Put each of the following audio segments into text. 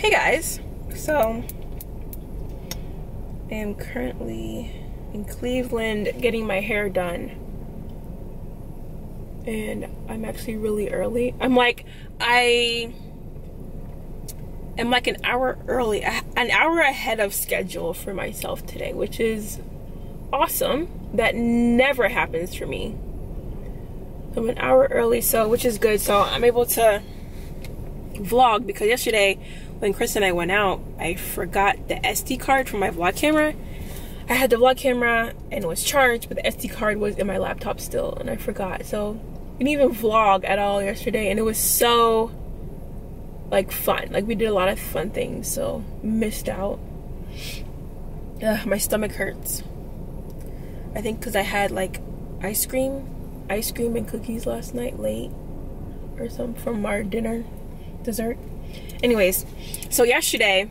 Hey guys, so I am currently in Cleveland getting my hair done, and I'm actually really early. I'm like an hour early, an hour ahead of schedule for myself today, which is awesome. That never happens for me. I'm an hour early, so which is good. So I'm able to vlog, because yesterday when Chris and I went out, I forgot the SD card from my vlog camera. I had the vlog camera and it was charged, but the SD card was in my laptop still, and I forgot. So I didn't even vlog at all yesterday, and it was so like fun. Like we did a lot of fun things, so missed out. My stomach hurts. I think because I had like ice cream and cookies last night late or something from our dessert. Anyways, so yesterday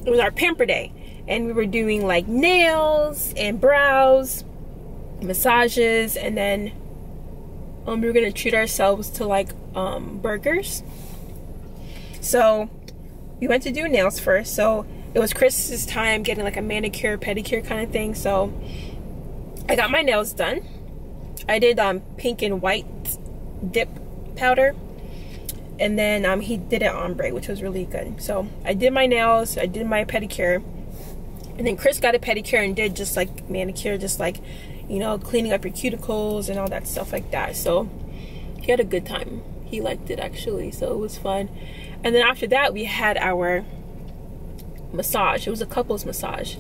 it was our pamper day, and we were doing like nails and brows, massages, and then we were gonna treat ourselves to like burgers. So we went to do nails first. So it was Chris's time getting like a manicure, pedicure kind of thing. So I got my nails done. I did pink and white dip powder, and then he did it ombre, which was really good. So I did my nails, I did my pedicure, and then Chris got a pedicure and did just like manicure, just like, you know, cleaning up your cuticles and all that stuff like that. So he had a good time. He liked it actually, so it was fun. And then after that we had our massage. It was a couples massage,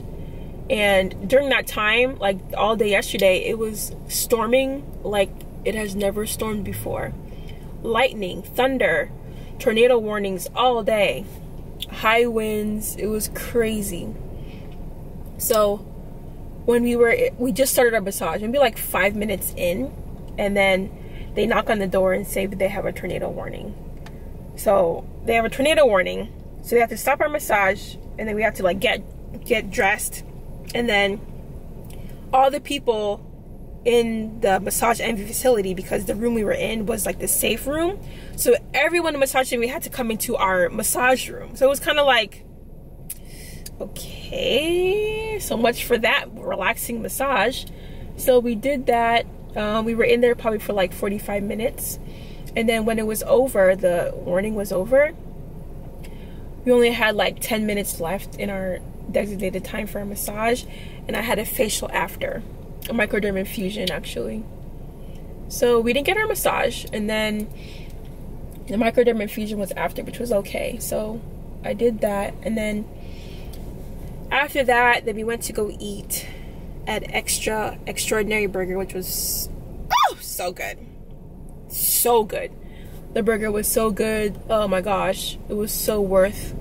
and during that time, like all day yesterday, it was storming like it has never stormed before. Lightning, thunder, tornado warnings all day, high winds. It was crazy. So when we just started our massage, maybe like 5 minutes in, and then they knock on the door and say that they have a tornado warning. So they have a tornado warning, so they have to stop our massage, and then we have to like get dressed, and then all the people in the massage envy facility, because the room we were in was like the safe room, so everyone in the massage room, we had to come into our massage room. So it was kind of like, okay, so much for that relaxing massage. So we did that. We were in there probably for like 45 minutes, and then when it was over, the warning was over, we only had like 10 minutes left in our designated time for a massage, and I had a facial after, a microderm infusion actually. So we didn't get our massage, and then the microderm infusion was after, which was okay. So I did that, and then after that, then we went to go eat at Extraordinary Burger, which was so good. So good. The burger was so good. Oh my gosh, it was so worth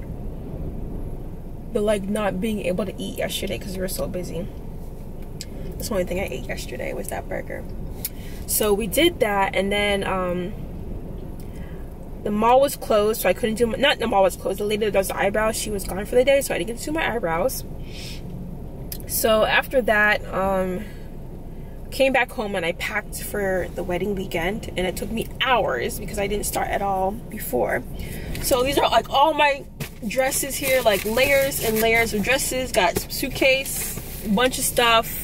the like not being able to eat yesterday because we were so busy. That's the only thing I ate yesterday was that burger. So we did that, and then the mall was closed, so I couldn't do not the mall was closed. The lady that does the eyebrows, she was gone for the day, so I didn't get to do my eyebrows. So after that, came back home and I packed for the wedding weekend, and it took me hours because I didn't start at all before. So these are like all my dresses here, like layers and layers of dresses. Got some suitcase, a bunch of stuff.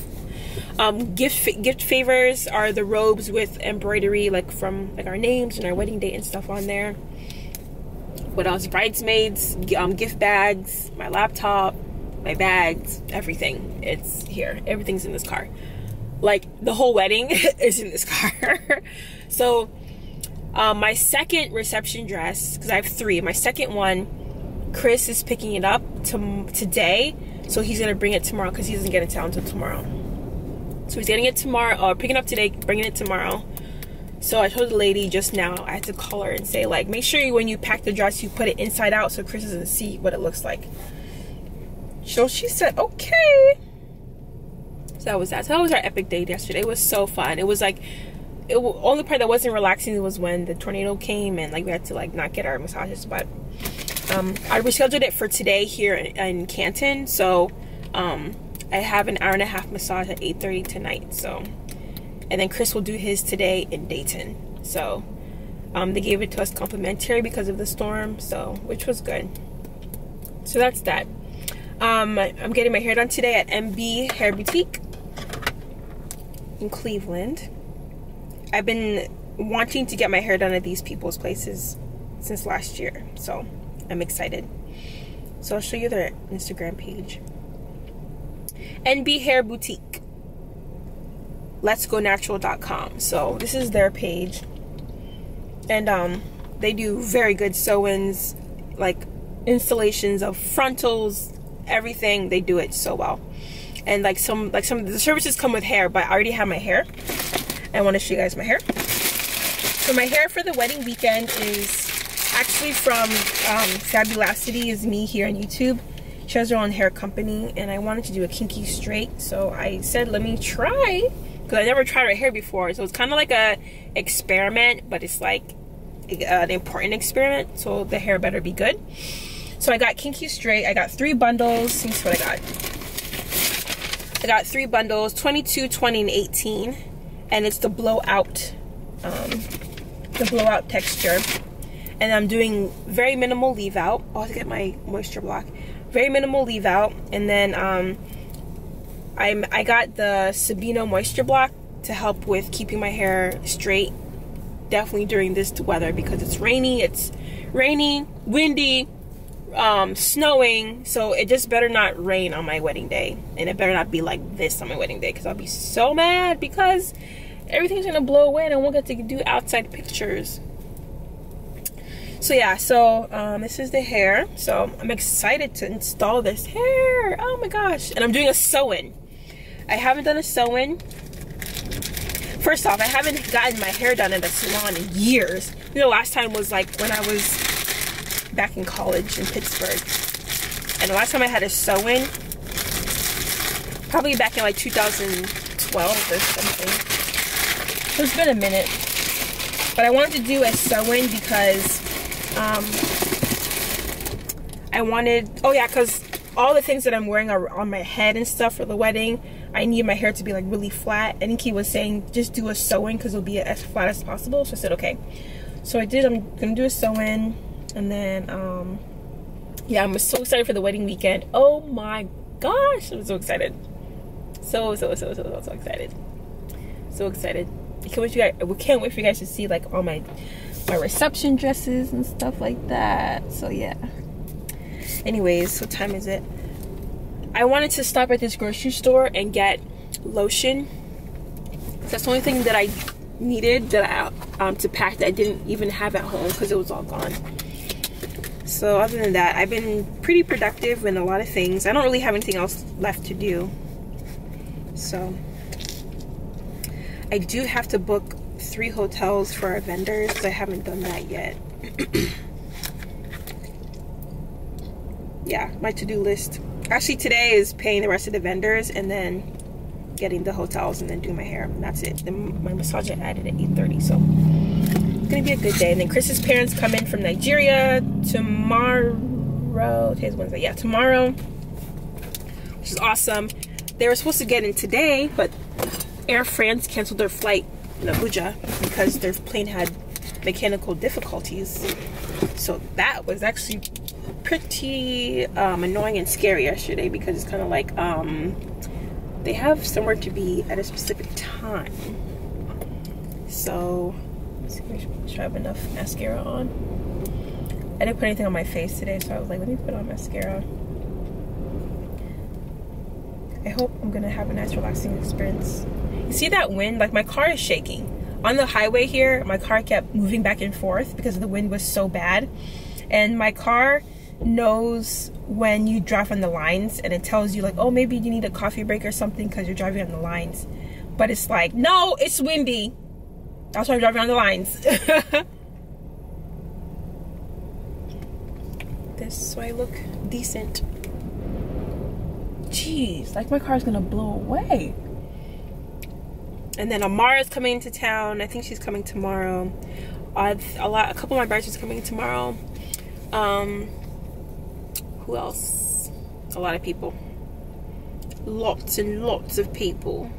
Gift favors are the robes with embroidery, like from like our names and our wedding date and stuff on there. What else? Bridesmaids, gift bags, my laptop, my bags, everything. It's here. Everything's in this car. Like the whole wedding is in this car. So my second reception dress, because I have 3, my second one, Chris is picking it up today, so he's gonna bring it tomorrow because he doesn't get it down until tomorrow. So he's getting it tomorrow, or picking it up today, bringing it tomorrow. So I told the lady just now, I had to call her and say, like, make sure when you pack the dress, you put it inside out so Chris doesn't see what it looks like. So she said, okay. So that was that. So that was our epic day yesterday. It was so fun. It was like, only part that wasn't relaxing was when the tornado came and like we had to like not get our massages. But I rescheduled it for today here in Canton. So I have an hour-and-a-half massage at 8:30 tonight. So, and then Chris will do his today in Dayton. So they gave it to us complimentary because of the storm, so which was good. So that's that. I'm getting my hair done today at MB Hair Boutique in Cleveland. I've been wanting to get my hair done at these people's places since last year, so I'm excited. So I'll show you their Instagram page. NB Hair Boutique. letsgonatural.com. So this is their page, and they do very good sew-ins, like installations of frontals, everything. They do it so well. And like some of the services come with hair, but I already have my hair. I want to show you guys my hair. So my hair for the wedding weekend is actually from Fabulosity, is me here on YouTube. She has her own hair company, and I wanted to do a kinky straight, so I said let me try, because I never tried her hair before. So it's kind of like a experiment, but it's like an important experiment, so the hair better be good. So I got kinky straight. I got 3 bundles. Here's what I got. I got 3 bundles, 22, 20, and 18, and it's the blowout texture. And I'm doing very minimal leave out. Oh, I have to get my moisture block. Very minimal leave out, and then I got the Sabino moisture block to help with keeping my hair straight, definitely during this weather, because it's rainy, windy, snowing, so it just better not rain on my wedding day, and it better not be like this on my wedding day, because I'll be so mad because everything's gonna blow away and I won't get to do outside pictures. So yeah, so this is the hair. So I'm excited to install this hair. Oh my gosh. And I'm doing a sew-in. I haven't done a sew-in. First off, I haven't gotten my hair done at a salon in years. You know, last time was like when I was back in college in Pittsburgh. And the last time I had a sew-in, probably back in like 2012 or something. So it's been a minute. But I wanted to do a sew-in because I wanted, oh yeah, because all the things that I'm wearing are on my head and stuff for the wedding. I need my hair to be like really flat. I think he was saying just do a sew-in because it'll be as flat as possible. So I said okay. So I did. I'm gonna do a sew-in, and then yeah, I'm so excited for the wedding weekend. Oh my gosh, I'm so excited. So excited. So excited. I can't wait for you guys to see like all my reception dresses and stuff like that. So yeah. Anyways, what time is it? I wanted to stop at this grocery store and get lotion. That's the only thing that I needed that to pack that I didn't even have at home because it was all gone. So other than that, I've been pretty productive in a lot of things. I don't really have anything else left to do. So I do have to book 3 hotels for our vendors, because I haven't done that yet. Yeah, my to-do list. Actually, today is paying the rest of the vendors and then getting the hotels and then doing my hair. And that's it. Then my massage I added at 8:30, so it's gonna be a good day. And then Chris's parents come in from Nigeria tomorrow. Today's Wednesday. Yeah, tomorrow, which is awesome. They were supposed to get in today, but Air France canceled their flight in Abuja because their plane had mechanical difficulties. So that was actually pretty annoying and scary yesterday, because it's kind of like they have somewhere to be at a specific time. So let's see, make sure I have enough mascara on. I didn't put anything on my face today, so I was like, let me put on mascara. I hope I'm gonna have a nice relaxing experience. You see that wind? Like, my car is shaking. On the highway here, my car kept moving back and forth because the wind was so bad. And my car knows when you drive on the lines, and it tells you like, oh, maybe you need a coffee break or something because you're driving on the lines. But it's like, no, it's windy. That's why I'm driving on the lines. This, so I look decent. Jeez, like my car's gonna blow away. And then Amara's coming into town. I think she's coming tomorrow. A couple of my brothers are coming tomorrow. Who else? A lot of people. Lots and lots of people.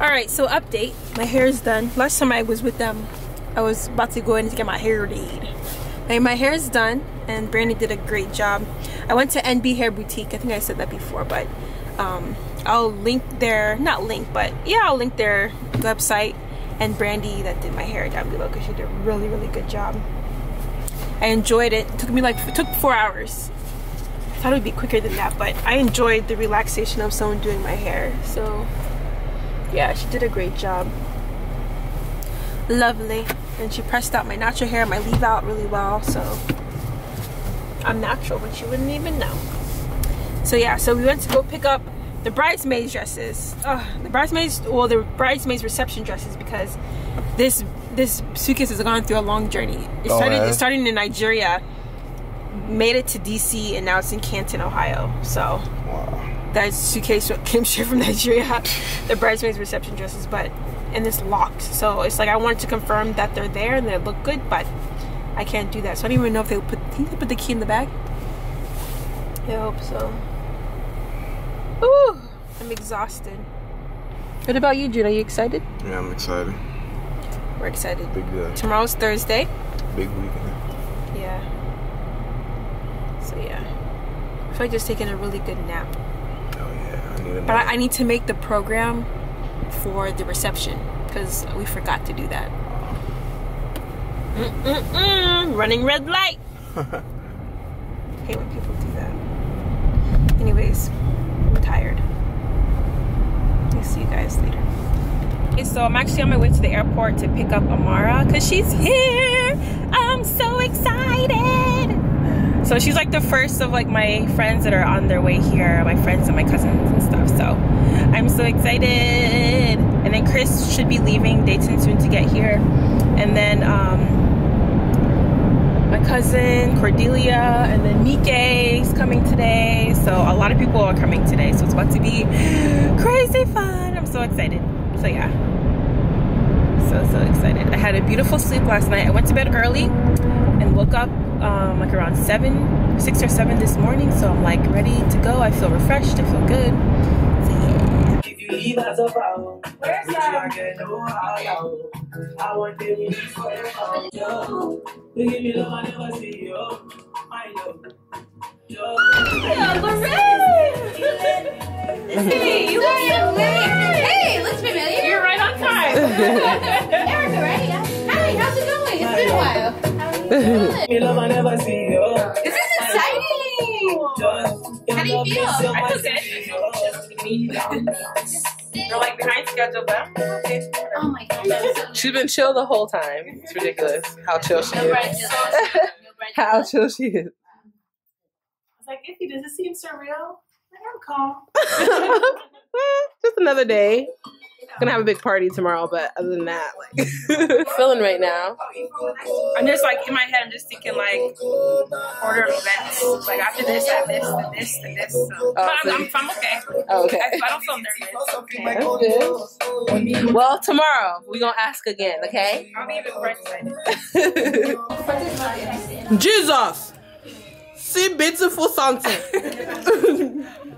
Alright, so update. My hair is done. Last time I was with them, I was about to go in to get my hair did. Hey, my hair is done, and Brandy did a great job. I went to NB Hair Boutique. I think I said that before, but I'll link their, not link, but yeah, I'll link their website and Brandy that did my hair down below because she did a really, really good job. I enjoyed it. It took me it took 4 hours. I thought it would be quicker than that, but I enjoyed the relaxation of someone doing my hair. So yeah, she did a great job. Lovely. And she pressed out my natural hair, my leave out really well, so I'm natural, but you wouldn't even know. So yeah, so we went to go pick up the bridesmaids dresses. The bridesmaids reception dresses, because this suitcase has gone through a long journey. It started in Nigeria, made it to DC, and now it's in Canton, Ohio. So that suitcase came straight from Nigeria, the bridesmaids reception dresses, and it's locked. So it's like I wanted to confirm that they're there and they look good, but I can't do that. So I don't even know if they put the key in the bag. I hope so. Ooh, I'm exhausted. What about you, Jude? Are you excited? Yeah, I'm excited. We're excited. Big day. Tomorrow's Thursday. Big weekend. Yeah. So yeah, I feel like just taking a really good nap. Oh yeah, I need a nap. But I need to make the program for the reception because we forgot to do that. Running red light. Hate when people do that. Anyways, I'm tired. I'll see you guys later. Okay, so I'm actually on my way to the airport to pick up Amara because she's here. I'm so excited. So she's like the first of like my friends that are on their way here, my friends and my cousins and stuff. So I'm so excited. And then Chris should be leaving Dayton soon to get here. And then my cousin Cordelia, and then Mike is coming today. So a lot of people are coming today. So it's about to be crazy fun. I'm so excited. So yeah, so excited. I had a beautiful sleep last night. I went to bed early and woke up like around 6 or 7 this morning. So I'm like ready to go. I feel refreshed. I feel good. So yeah. Where's that? Hey, you hey, looks familiar. You're right on time. Erica, right? Yeah. Hi, how's it going? It's been a while. This is exciting. How do you feel? I feel good. They're like behind schedule, but I'm okay. Oh my god. She's been chill the whole time. It's ridiculous how chill she is. How chill she is. I was like, Ify, does it seem surreal? I'm calm. Just another day. Gonna have a big party tomorrow, but other than that, like feeling right now. I'm just like in my head, I'm just thinking like order of events. Like after this, I have this, and this, and this. So. But I'm okay. Oh, okay. I don't feel nervous. Okay. That's good. Well, tomorrow we're gonna ask again, okay? I'll be even more excited. Jesus! See beautiful something.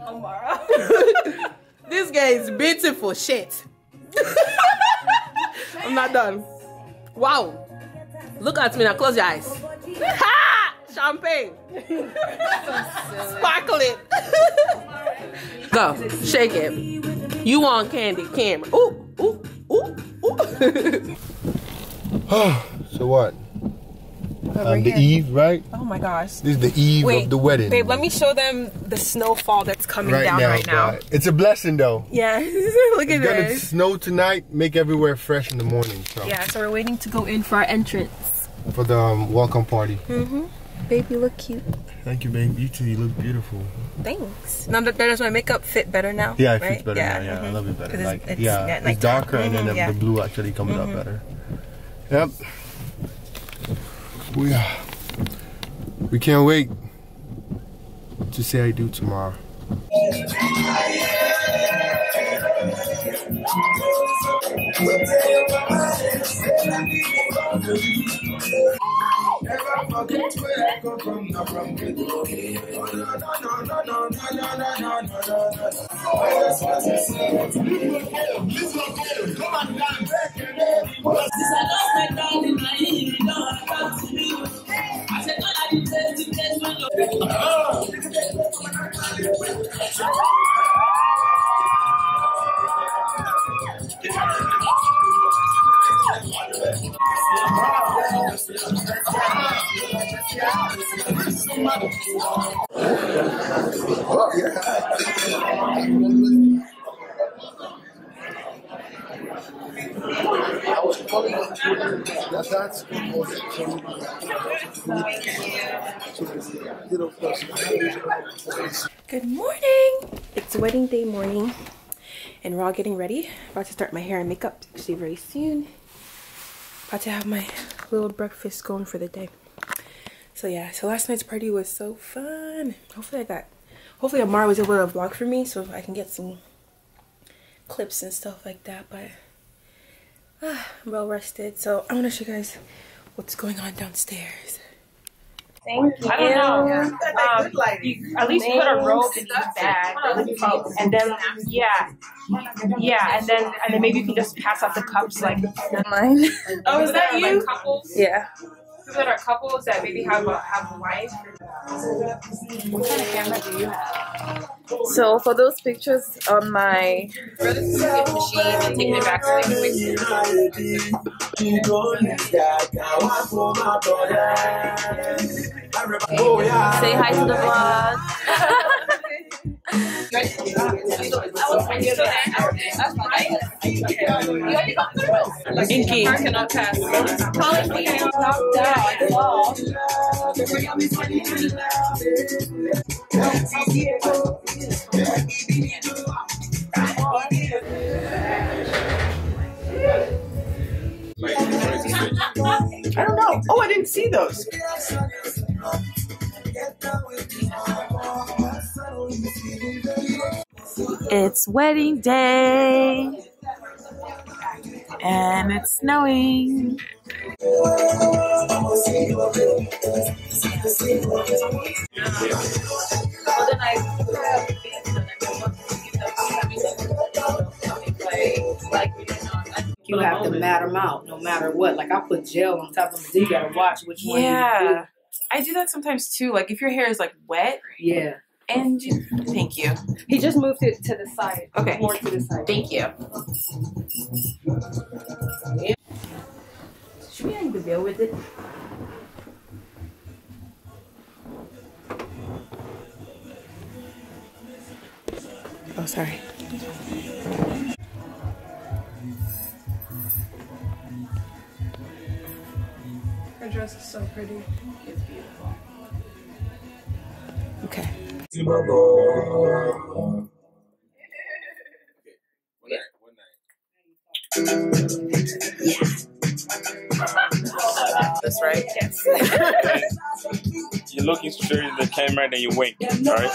Amara. This guy is beautiful shit. I'm not done. Wow. Look at me now. Close your eyes. Ha! Champagne. Sparkling. Go. Shake it. You want candy, camera. Ooh, ooh, ooh, ooh. So what? The eve, right? Oh my gosh. This is the eve of the wedding. Babe, let me show them the snowfall that's coming down right now. It's a blessing though. Yeah, look at It's gonna this. snow tonight, make everywhere fresh in the morning. So. Yeah, so we're waiting to go in for our entrance. For the welcome party. Mm-hmm. Babe, you look cute. Thank you, babe. You too, you look beautiful. Thanks. Now does my makeup fit better now? Yeah, it right? fits better now. Yeah, I love it better. Like, it's darker and then the blue actually comes out better. Yep. We can't wait to say I do tomorrow. Good morning! It's wedding day morning and we're all getting ready. About to start my hair and makeup actually very soon. About to have my little breakfast going for the day. So yeah, so last night's party was so fun. Hopefully Amara was able to vlog for me so I can get some clips and stuff like that, but I'm well rested. So I want to show you guys what's going on downstairs. Thank you. I don't know. At least put a robe in each bag, and then and then maybe you can just pass out the cups like Mine. Oh, is that you? Like couples? Yeah. People that are couples that maybe have a wife. What kind of camera do you have? So for those pictures on my machine and taking it back so they can wait. Say hi to the vlog. Inky. Cannot pass. I don't know. Oh, I didn't see those. It's wedding day and it's snowing. You have to mat them out no matter what. Like I put gel on top of them. You gotta watch which one. Yeah, I do that sometimes too. Like if your hair is like wet. Yeah. And thank you. He just moved it to the side. Okay. More to the side. Thank you. Should we hang the veil with it? Oh, sorry. Her dress is so pretty. It's beautiful. Okay. That's right. Yes. You're looking straight at the camera, then you wink, right?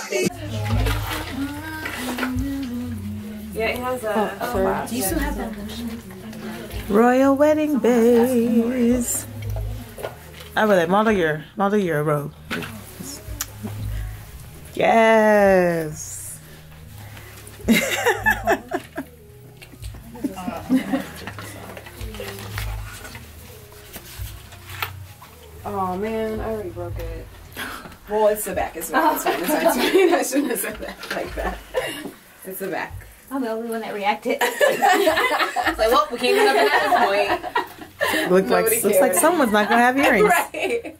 Yeah, it has a. Do you still have that? Royalwedding base. I would like model your robe. Yes. Oh man, I already broke it. Well, it's the back. It's fine. It's fine. It's fine. I shouldn't have said that like that. It's the back. I'm the only one that reacted. It's like, well, we came up at that point. Looks like someone's not gonna have earrings. Right.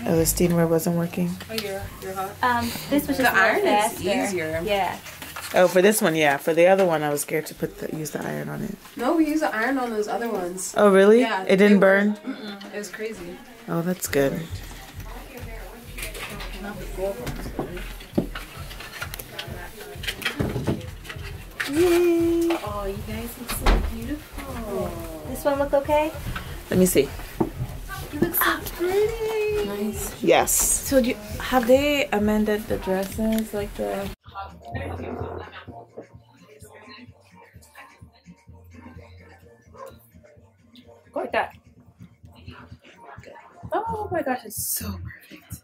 Oh, the steamer wasn't working. Oh, you're hot. This was just The iron faster. is easier. Yeah. Oh, for this one, yeah. For the other one, I was scared to use the iron on it. No, we use the iron on those other ones. Oh, really? Yeah. It didn't burn? Mm-mm. It was crazy. Oh, that's good. Yay. Oh, you guys look so beautiful. This one look okay? Let me see. You look so pretty. Nice. Yes. So have they amended the dresses, like the? Go like that. Oh my gosh, it's so perfect.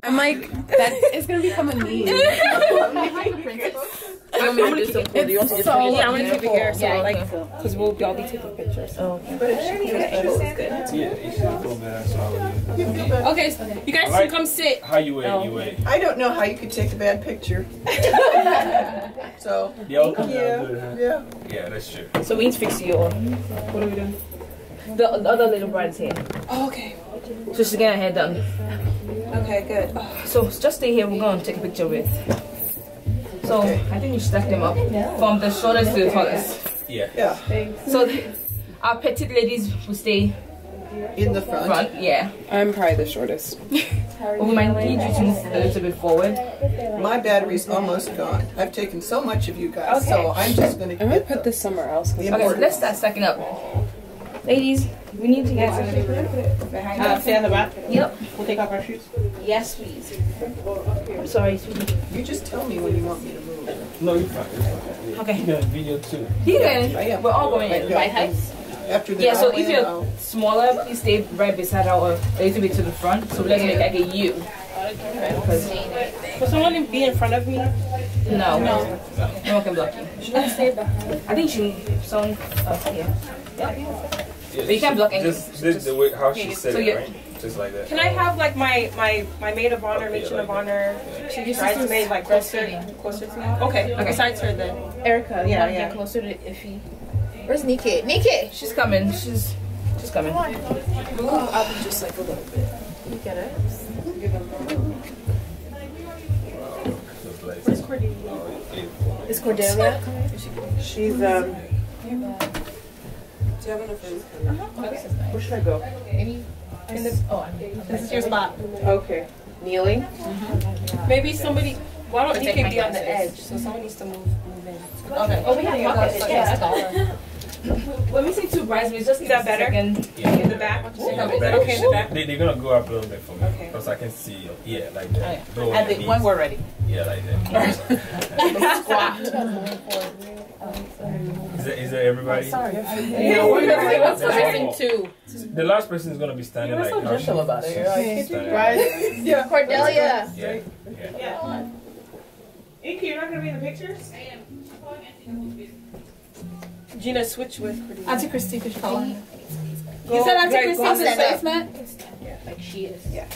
I'm like, that is gonna become a meme. want me to do some food? You want to just Yeah, I want to keep it here, so Yeah, like, because we'll all be taking pictures. Oh, Okay, so you guys can come sit. How you wait? You wait. I don't know how you could take a bad picture. So, They all come down good, huh? yeah. Yeah, that's true. So we need to fix you all. What are we doing? The other little bride is here. Oh, okay. So she's getting her hair done. Okay, good. So just stay here. We're going to take a picture with. So I think you should stack them up from the shortest to the tallest. Yeah. Yeah. So our petite ladies will stay In the front. Yeah. I'm probably the shortest. But we might need you to move a little bit forward. My battery's almost gone. I've taken so much of you guys, so I'm just going to I'm gonna get put this somewhere else. the Okay, so important. let's start stacking up. Ladies, we need to get some. Stay on the back. Yep. We'll take off our shoes. Yes, please. I'm sorry, sweetie. You just tell me when you want me to move. No, you're fine. Okay. You're gonna video too. You can. I am. We're all going in. Right height? After the Yeah, so if outline, you're I'll- smaller, please stay right beside our, a little bit to the front. So let's make like a U. Will someone be in front of me? No. No one can block you. Should I stay behind? I think someone up here. Yeah, But you can't block anything. Just the way how she said So it, you- right? Just like that. Can I have like my maid of honor, matron of honor, two bridesmaids like closer to me? Okay, besides her then. Erica, Yeah, yeah. yeah. Closer to Ify. Where's Nikki? Nikki! She's coming. She's coming. I'll be just like a little bit. You get it? Where's Cordelia? Is Cordelia? She's, Do you have enough room? where should I go? This is your spot. Okay. Kneeling? Maybe somebody. Why don't DK be on the edge? So someone needs to move in. Okay. Oh, we have pockets. Let me see two bridesmaids. Just Is that better? Second. In the back? Is that okay in the back? They're gonna go up a little bit for me. Okay. Because I can see, yeah, like that. I think when we're ready. Yeah, like that. Squat. Is that everybody? What's missing too? The last person is gonna be standing like how she- about it. standing. Yeah. Cordelia. Yeah. Inky, you're not gonna be in the pictures? Gina, switch with Cordelia. Auntie Christy, could you call her? You said Auntie Christy's Christy's replacement? Yeah, like she is. Yeah.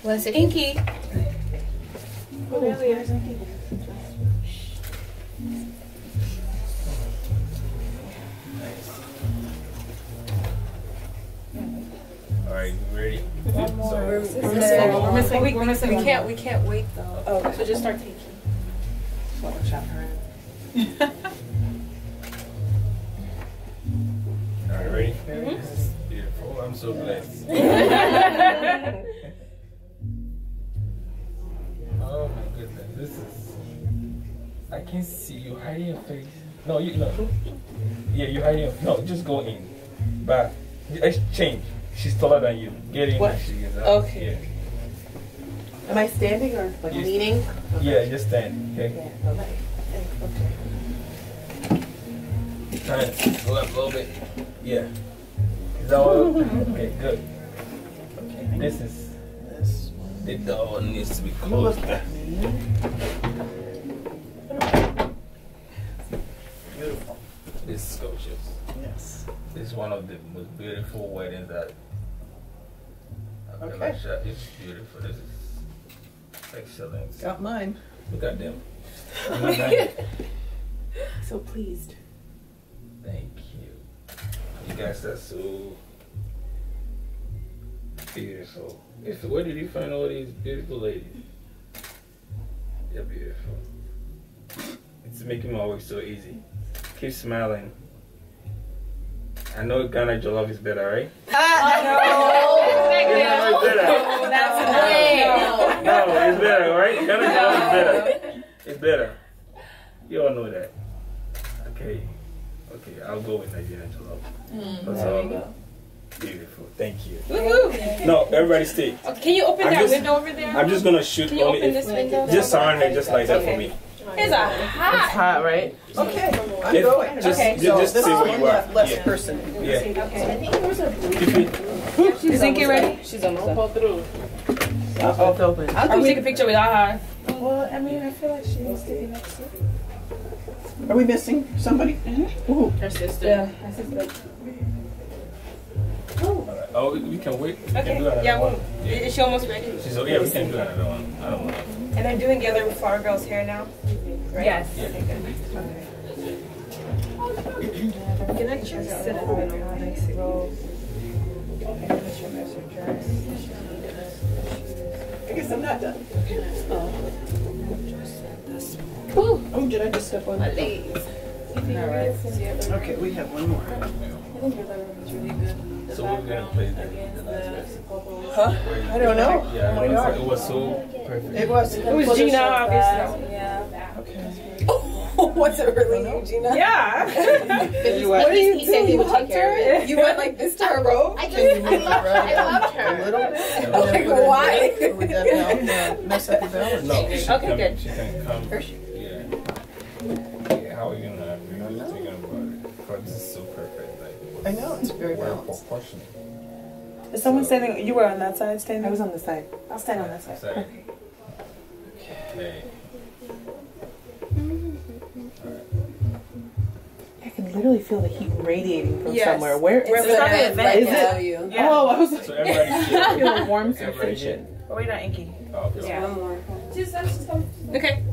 What's it? Inky. Alright, you ready? We're missing. We can't wait though. Oh, so just start taking. Alright, ready? This is beautiful. I'm so blessed. Oh my goodness, this is. I can't see you hiding your face. No, no. Yeah, you're hiding your. No, just go in. Back. Change. She's taller than you. Get in. What? She is up. Okay. Yeah. Am I standing or like Yes. leaning? Yeah, just stand. Okay. Try to go up a little bit. Yeah. Is that all? Okay, good. Okay, this is. The door needs to be closed. Beautiful. This is gorgeous. Yes. This is one of the most beautiful weddings that I've ever shot. It's beautiful. This is excellent. Got mine. Look at them. I'm not done yet. So pleased. Thank you. You guys are so beautiful. Where did you find all these beautiful ladies? They're beautiful. It's making my work so easy. Keep smiling. I know Ghana Jollof is better, right? No, it's better. No, it's better, right? Ghana Jollof is better. It's better. You all know that. Okay. Okay, I'll go with Nigerian Jollof. That's all. Beautiful. Thank you. No, everybody stay. Okay, can you open that window over there? I'm just gonna shoot Can you only open if this window? just surround it just like that for me. It's hot. It's hot, right? Okay, I'm If- going. just- okay, just so stay this where is you one are. less Yeah. person. Yeah. Is Inky ready? She's almost done. I'll take a picture without her. Well, I mean, I feel like she needs to be next to you. Are we missing somebody? Ooh. Her sister. Yeah, my sister. Oh, we can wait. We Okay. can do another Yeah, one. is she almost ready? She's okay. We can do another one. I don't know. And I'm doing the other flower girl's hair now. Right? Yes. Okay, good. Can I just sit in the middle? Nice to go. I guess I'm not done. Oh, did I just step on that? Okay, we have one more. So we're gonna play the Huh? I don't know. Yeah, Oh my God. it was so perfect. It was. It was Gina, obviously. Was it really you, Gina? Yeah. What are you doing? You hugged her? You went like this to her robe? I loved her. A little bit. Like, why? Would that help mess up your balance? No, she Okay, can, good. She can come. Yeah. Yeah. How are you gonna thinking about it? Because this is so perfect. Like, I know, it's very well balanced. proportionate. Is someone standing? You were on that side standing? I was on the side. I'll stand on that side. Sorry. Okay. I can literally feel the heat radiating from Yes. somewhere. Where? It's Where? the event. right Is it? below you. Yeah. Oh, I was like, So everybody I feel a warm Everybody sensation. Oh, wait, not Inky. Oh, okay. Yeah. One more. Okay.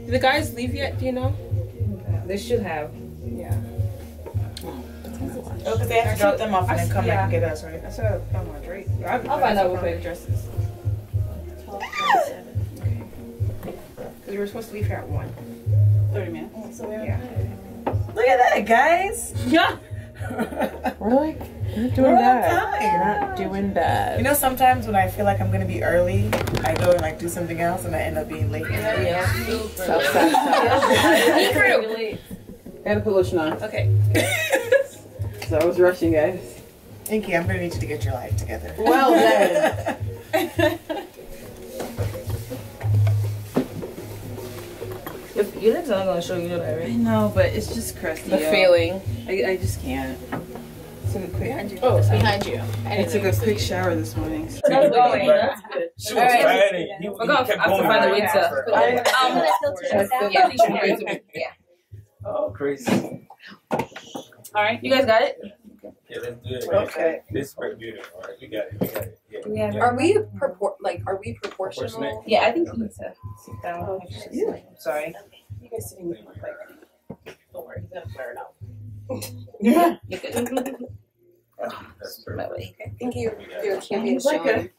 Did the guys leave yet? Do you know? They should have. Oh, because they have to drop them off and then come back and get us, right? I saw I want to drink. I'll find out real quick. Dresses. Because we were supposed to leave here at 1. 30 minutes. Yeah. Look at that, guys. Yeah. We're like not doing We're on bad. time. Not doing bad. You know, sometimes when I feel like I'm gonna be early, I go and like do something else, and I end up being late. Yeah. I gotta put lotion on. Okay. So I was rushing, guys. Inky, I'm gonna need you to get your life together. Well then. If your lips are not gonna show, you know that, I right? know, but it's just crusty. The feeling. I just can't. Took a quick. Oh, it's behind you. I took a quick shower this morning. She was trying it. He We're gonna kept have to going find a back. way to. Yeah. Oh, crazy. All right, you guys got it? Yeah, let's do it. Okay. This is very beautiful. All right, we got it. Yeah. Are we proportional? Yeah, I think you need to sit down. I'm sorry. You guys sitting with my like. Don't worry, he's gonna blur it out. Yeah. You're good. That's perfect. I think your champion It's like Sean.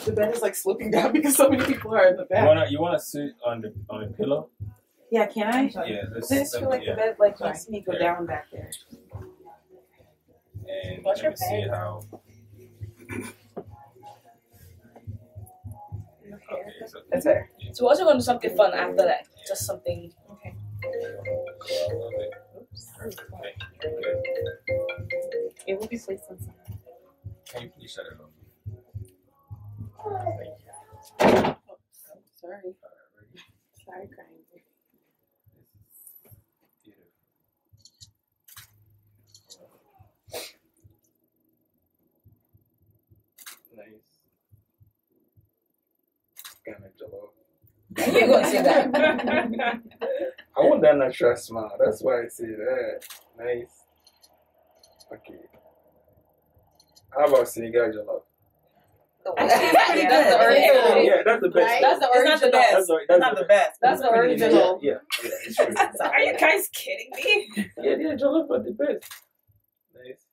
the bed is like slipping down because so many people are in the back. You wanna sit on the pillow? Yeah, can I? Yeah. I just feel like the bed like makes me go down back there. And let me see how. Okay, so That's better. So we're also gonna do something fun after that. Just something. Okay. It will be placed on something. Can you please shut it off? Sorry. Sorry, crying. Nice. Kind of jello. I knew you were gonna say that. I want that natural smile. That's why I say that. Nice. Okay. How about Senegal jello? That's the original. Yeah, that's the best. That's the original. It's not the best. It's not the best. That's the original. Yeah, it's true. Are you guys kidding me? Yeah, jello for the best. Nice.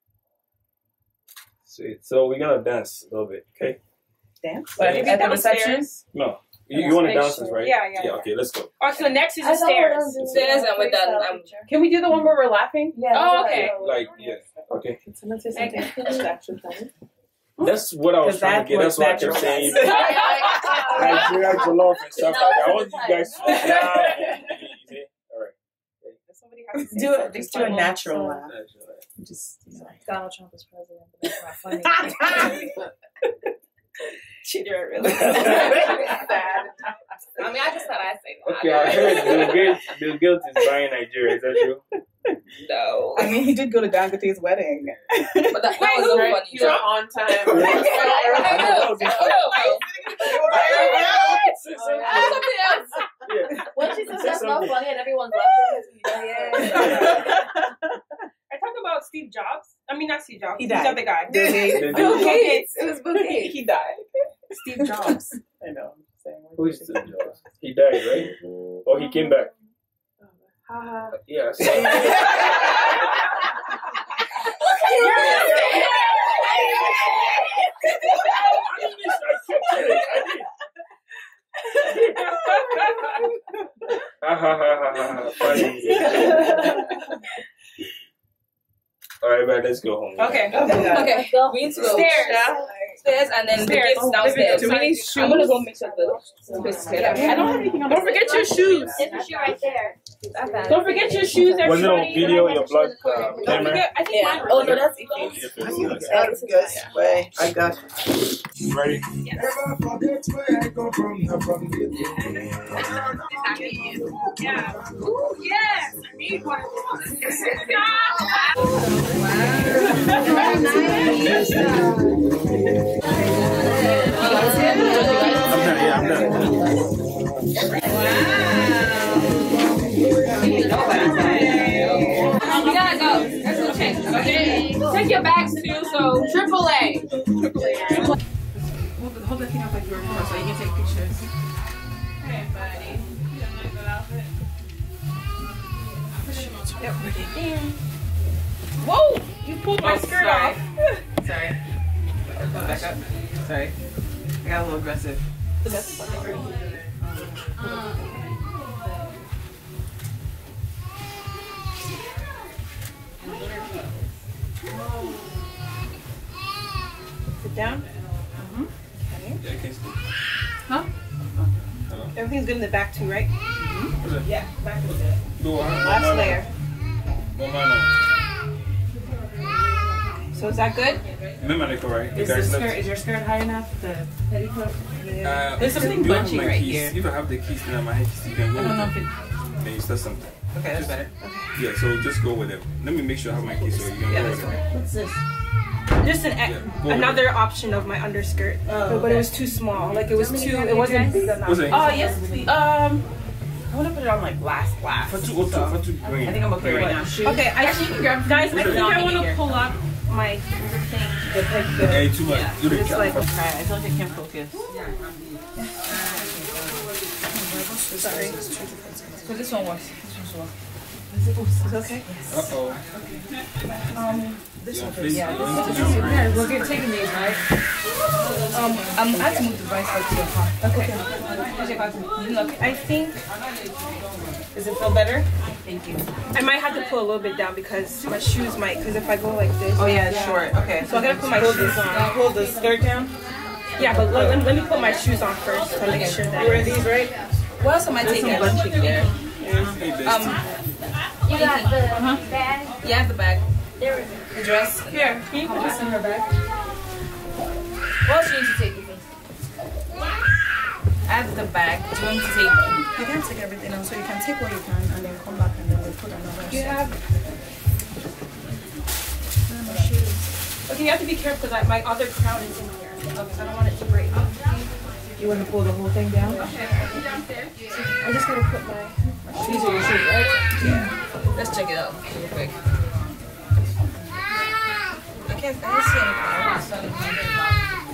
Sweet. So we're gonna dance a little bit, okay? Dance? But at the reception? No. You want to dance this, right? Yeah. Yeah, okay, let's go. Oh, so next is the stairs. Stairs and we're done. Can we do the one where we're laughing? Oh, okay. Like, yeah. Okay. Can someone say something? That's what I was trying to get. That's what I kept saying. Nigeria jollof and stuff like that. I want you guys to laugh. Alright. Do it. Just do a natural laugh. Just Donald Trump is president, but that's not funny. Cheater, really. I mean, I just thought I'd say that. Okay, I heard Bill Gates is buying Nigeria. Is that true? No. I mean, he did go to Dangote's wedding. But that was so funny. He was on time. Something else. When she says that's not funny and everyone's laughing because I talk about Steve Jobs. I mean, not Steve Jobs. He He's died. the other guy. Bill Gates. It was Bouquet. He died. Steve Jobs. I know. Who is Steve Jobs? He died, right? Or he came back? Yeah. So. Funny. All right, man, let's go home. Okay. Okay. We need to go Stairs and then the Stairs. gifts downstairs. Do we need shoes? I'm gonna go mix up the space. I don't have anything on. Don't forget your shoes. There's a shoe right there. Don't forget your shoes, everybody. Was it on video? Your blog Don't camera? forget. I think mine. Oh, no, that's That's good. Wait, I got You ready? Yeah. Ooh, yes. I need one. I'm done. We gotta go. Let's go check. Okay. Check your bags too. So AAA. Hold the thing up like you were before so you can take pictures. Hey, buddy. You have a nice little outfit. Whoa! You pulled my skirt off. Sorry. Back up. Sorry. I got a little aggressive. Sit down. Huh? Everything's good in the back too, right? Yeah, back is good. Last Last layer. So is that good? Is your skirt high enough? The petticoat? There's something you have bunchy my right keys. here. If I have the keys, then my keys, you can go I don't know with if it. Then you start something. Okay, that's better. Yeah, so just go with it. Let me make sure I have my keys so you can go with it. What's this? Just another option of my underskirt, but it was too small. Like it was too. It wasn't big enough. What's it? Oh yes, please. I want to put it on like last. For two green. I think I'm okay right now. Okay, I think guys, I think I want to pull up my thing. Hey, too much. Do the It's cap. like I feel like I can't focus. Sorry. So this one works. Is it okay? Uh-oh. This Yeah, one. please. Yeah, Yeah, we're good taking these, right? I had to move the device back to your car. Okay. I think. Does it feel better? Thank you. I might have to pull a little bit down because my shoes might. Because if I go like this. Oh yeah, it's short. Okay. So I gotta put my shoes on. Pull the skirt down. Yeah, but let me put my shoes on first to make sure that. You wear these, right? What else am I taking? Some bunchy there. You got the bag? Yeah, the bag. There. The dress. Here, can you put this in her bag? What else do you need to take with me? I have the bag. Do you want me to take? You can take everything out, so you can take what you can and then come back and then we'll put another. You have. Okay, you have to be careful because my other crown is in here. Okay, so I don't want it to break. You want to pull the whole thing down? Okay, downstairs. I just gotta put my. These are your shoes, right? Yeah. Let's check it out real quick. I can't see anything.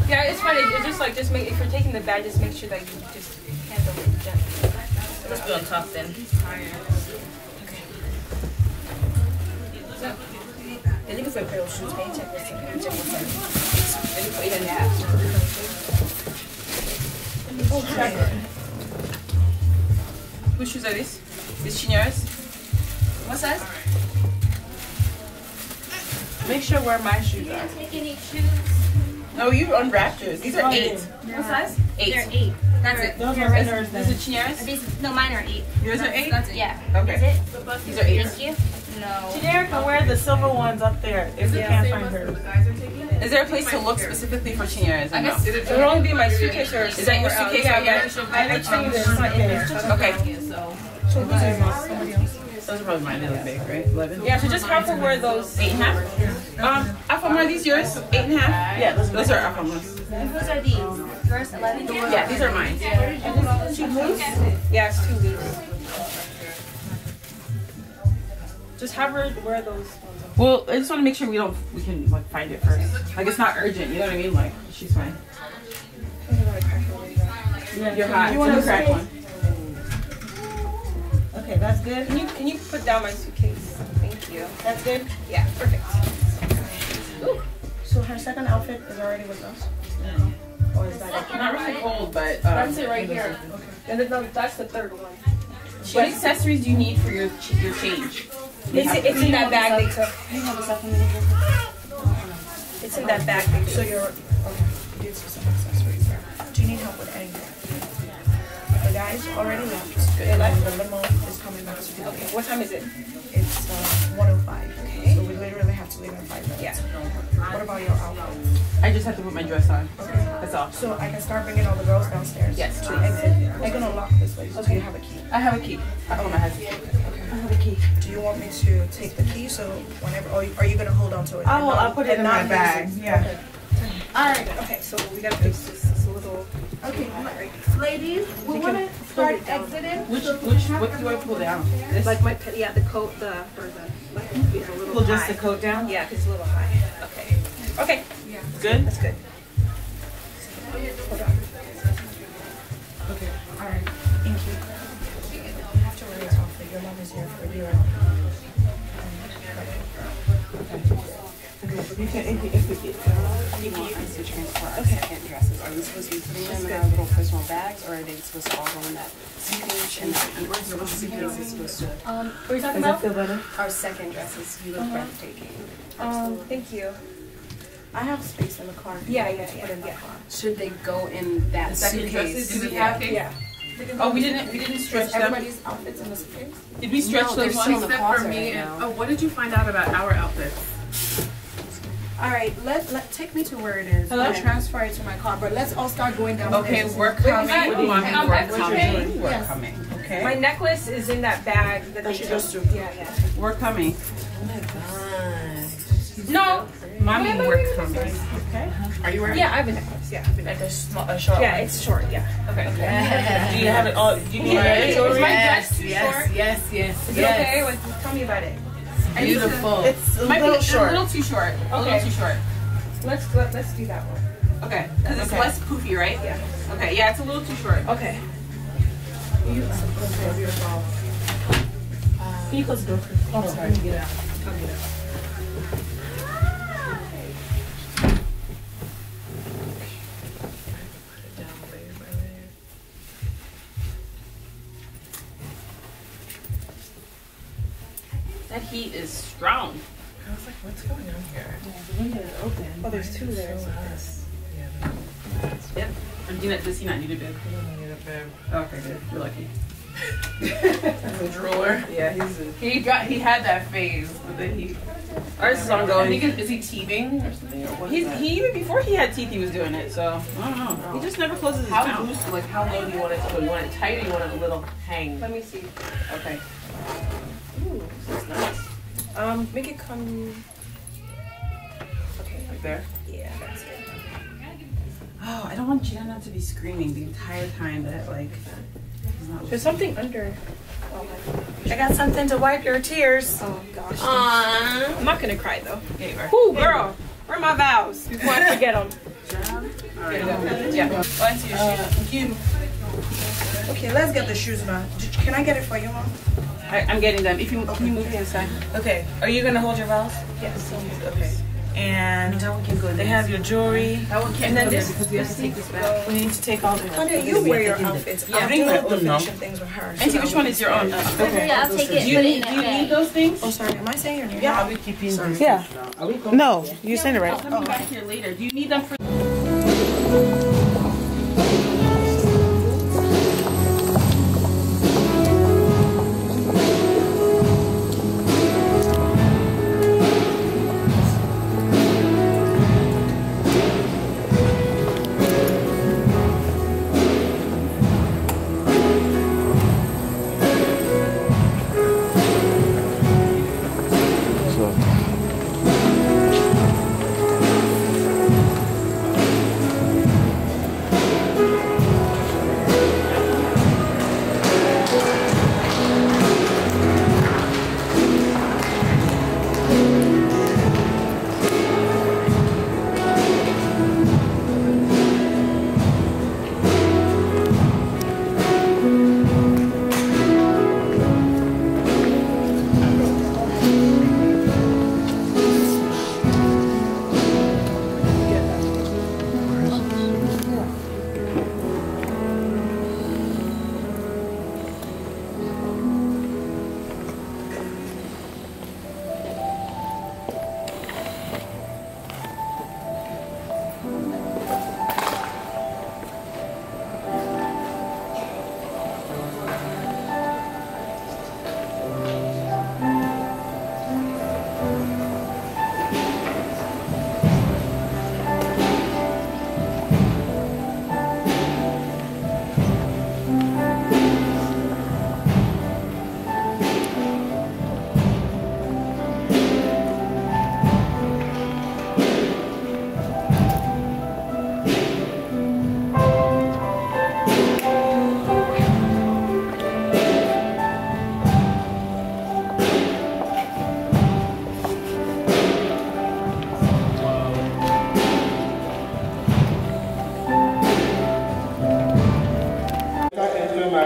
Yeah, it's fine. It's just like just make if you're taking the bag, just make sure that you just handle it gently. Let's be on top then. I think it's a pair of shoes. Can you check this? Can you check what's in? Maybe for 8.5. Oh, whose shoes are these? These chineras? What size? Make sure where my shoes are. Take any shoes? No, you unwrapped yours. These are 8. What size? 8. They're 8. That's it. Those are winners These then. are chineras? These, no, mine are 8. Yours are 8? That's it. Yeah. Okay. Is it? These are 8. Thank you. No. Generic can wear the silver ones up there if you can't find hers. Is there a place to look specifically for chineras? I guess It will only be my suitcase or. Is that your suitcase? Yeah, yeah. I changed it. It's not in there. Okay. So who's yours? Somebody else. Those are probably mine. They look big, right? 11. Yeah, so just have her wear those. 8.5. Ify, are these yours? 8.5. Yeah, those are Ify. Those are these. Yours 11. Yeah, these are mine. Too loose? Yeah, it's too loose. Just have her wear those. Well, I just want to make sure we can like find it first. Like it's not urgent, you know what I mean? Like she's fine. Yeah, you're hot. You want to crack one? Okay, that's good. Can you put down my suitcase? Thank you. That's good? Yeah, perfect. Ooh. So her second outfit is already with us? Or is that it? Not really cold, but that's it right here. Okay. And then that's the third one. What accessories do you need for your change? It's in that bag they took. It's in that bag they took. So you're okay. You did some accessories. Do you need help with anything? The guys already left. They left. The limo is coming back to you. Okay. What time is it? It's 1:05. Okay. So we literally have to leave in 5 minutes. Yeah. What about your outfit? I just have to put my dress on. Okay. That's all. So I can start bringing all the girls downstairs. Yes, to exit. I'm gonna lock this way. So you have a key. I have a key. I have a key. Okay. I have a key. Do you want me to take the key? So whenever, or are you gonna hold on to it? I'll put it in my bag. Yeah. Okay. All right. Okay. So we gotta fix this. It's a little. Okay. Ladies, we want to start exiting. What do I pull down? This? Like my the coat Pull just the coat down? Yeah, it's a little high. Okay. Okay. Yeah. Good? That's good. Hold on. Okay. All right. Thank you. You have to wear this outfit. Your mom is here for you. You can transfer our second dresses. Are we supposed to be putting them in our little personal bags, or are they supposed to all go in that suitcase? And where's the suitcase is supposed to? What are you talking about? Feel better? Our second dresses. You look breathtaking. Thank you. I have space in the car. Yeah. Should they go in that suitcase? Do we have? Yeah. Oh, we didn't stretch them. Everybody's outfits in the suitcase? Did we stretch those ones? Except for me. What did you find out about our outfits? All right, let take me to where it is. Hello? I'll transfer it to my car, but let's all start going down. Okay, we're coming. What do you want me to work coming? We're Yes. coming. Okay. My necklace is in that bag that they she took. just took. Yeah. We're coming. No. Mommy, we're coming. Okay. Are you wearing? Yeah, I have a necklace. Yeah. Like a short. Yeah, it's short. Yeah. Okay. Do you have it all? Do you need it? Is my dress too short? Yes. Is it okay? Tell me about it. Beautiful. It's a Might little be short. a little too short. A little too short. Let's do that one. Okay. Because it's less poofy, right? Yeah. Okay. Yeah, it's a little too short. Okay. Can you close the door? Oh, sorry. Get out. Come get out. That heat is strong. I was like, what's going on here? Yeah, the window is open. Oh, there's two there. Yep. Does he not need a bib? I don't need a bib. Okay, good. You're lucky. The drawer? Yeah, he had that phase, but then ours is ongoing. Is he teething or something? Or what he even before he had teeth, he was doing it. So I don't know. He just never closes his mouth. How loose, like how low do you want it to go? You want it tight or you want it a little hang? Let me see. Okay. Ooh, this is nice. Make it come. Okay, Like there. yeah, that's good. Oh, I don't want Gianna to be screaming the entire time that like. He's not There's something under. Oh, I got something to wipe your tears. oh gosh. Aww. I'm not gonna cry though. Yeah, you are. Ooh, girl, where are my vows? Before I forget them. Alright. Yeah. Go into your shoes. Okay, let's get the shoes now. Can I get it for you, Mom? I'm getting them. If you can you move to the side? Okay. Are you gonna hold your vows? Yes. Okay. And That one can go in they there. have your jewelry. That one can't And then go there this- because we have to take this back. We need to take all the. Honey, you wear your outfits. Yeah, I'm bring doing my all the own now. finishing things with her. Auntie, which one is your own? Okay, I'll take it. Do you Put it need in that need bag. those things? Oh, sorry. Am I saying your name? Yeah. Are we keeping Sorry. Yeah. Are we No, you said it I'll right. come back here later. Do you need them for?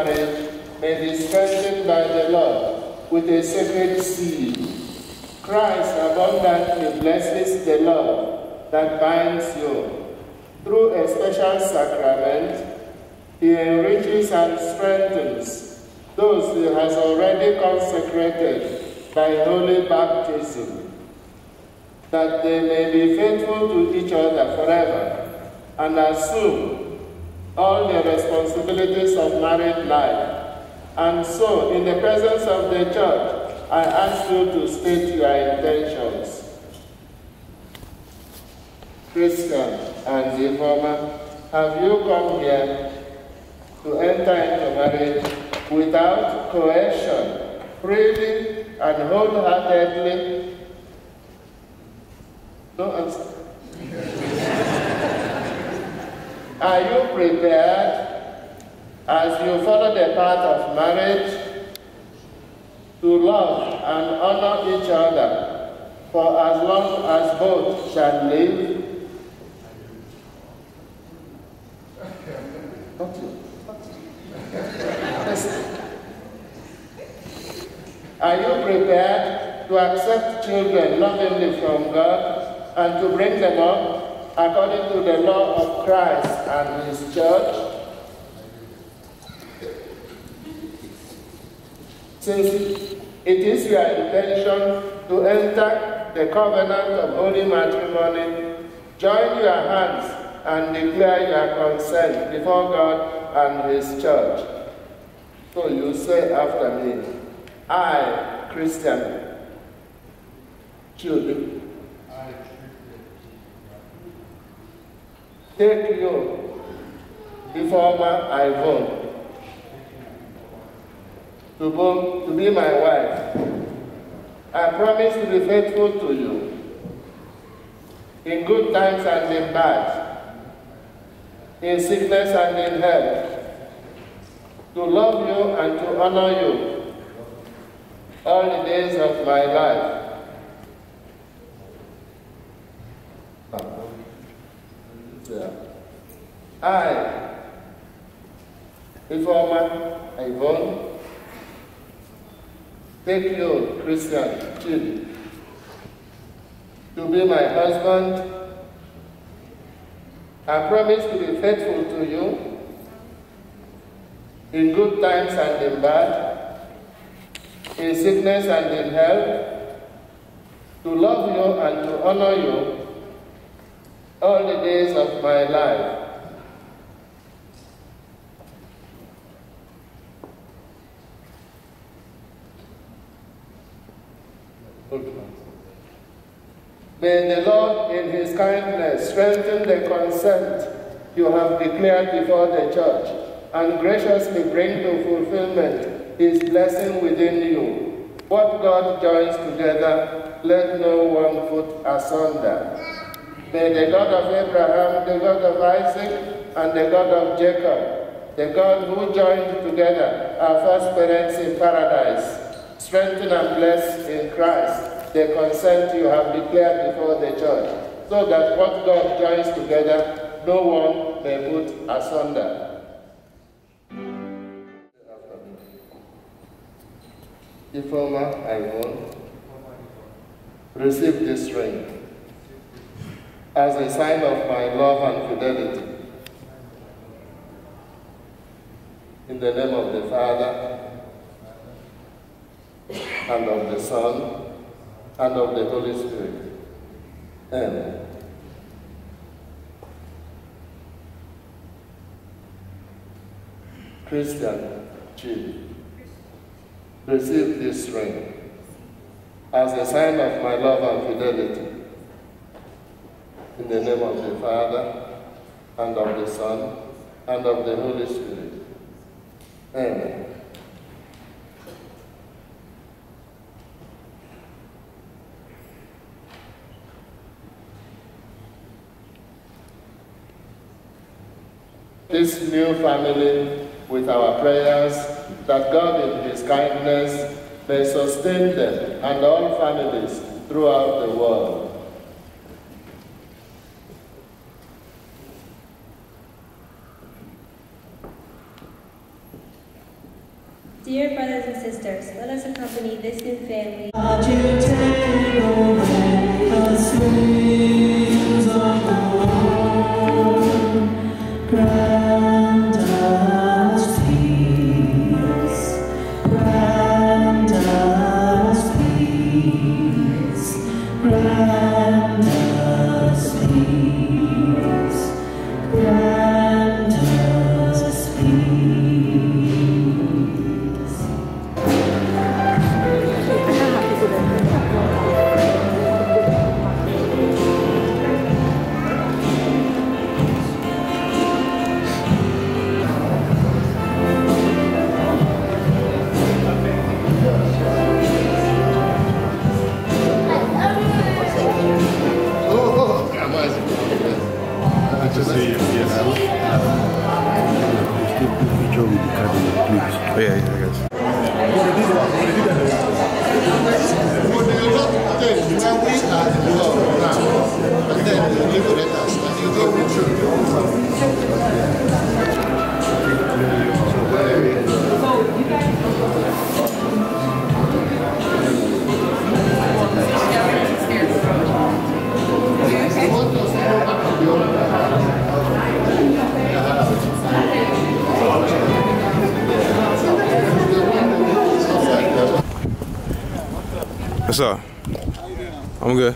marriage may be strengthened by the Lord with a sacred seal. Christ abundantly blesses the love that binds you. Through a special sacrament, he enriches and strengthens those he has already consecrated by holy baptism, that they may be faithful to each other forever and assume all the responsibilities of married life. And so, in the presence of the church, I ask you to state your intentions. Christian and Ify, have you come here to enter into marriage without coercion, freely and wholeheartedly? No answer. Are you prepared, as you follow the path of marriage, to love and honor each other for as long as both shall live? Are you prepared to accept children lovingly from God and to bring them up according to the law of Christ and His church? Since it is your intention to enter the covenant of holy matrimony, join your hands and declare your consent before God and His church. So you say after me, I, Christian, should take you, Ify Vonne, to be my wife. I promise to be faithful to you, in good times and in bad, in sickness and in health, to love you and to honor you all the days of my life. I, Ify Vonne, take you, Christian Chidi, to be my husband. I promise to be faithful to you in good times and in bad, in sickness and in health, to love you and to honor you all the days of my life. May the Lord in His kindness strengthen the consent you have declared before the church and graciously bring to fulfillment His blessing within you. What God joins together, let no one put asunder. May the God of Abraham, the God of Isaac, and the God of Jacob, the God who joined together our first parents in paradise, strengthen and bless in Christ the consent you have declared before the church, so that what God joins together, no one may put asunder. Ify Vonne, receive this ring as a sign of my love and fidelity. In the name of the Father, and of the Son, and of the Holy Spirit. Amen. Christian Chidi, receive this ring as a sign of my love and fidelity. In the name of the Father, and of the Son, and of the Holy Spirit. Amen. This new family, with our prayers, that God in His kindness may sustain them and all families throughout the world. Dear brothers and sisters, let us accompany this new family. Grant us peace, grant us peace, grant us peace, grant us peace. What's up? I'm good.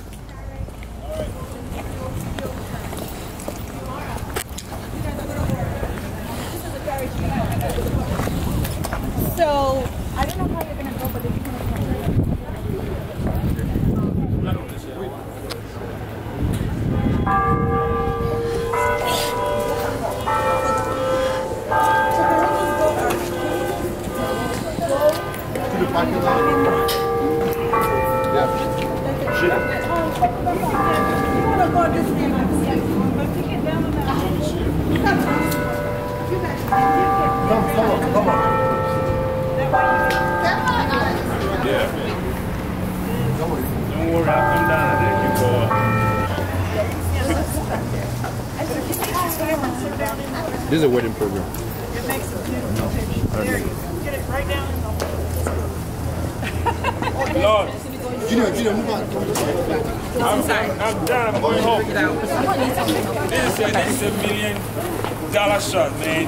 So, I don't know how you're gonna go, but if you're gonna Come on. Yeah. Don't worry, I'll come down and then you go up. This is a wedding program. It makes it beautiful. There you go. Get it right down in the Lord. Junior, move on. I'm done. I'm going home. This is $1 million shot, man.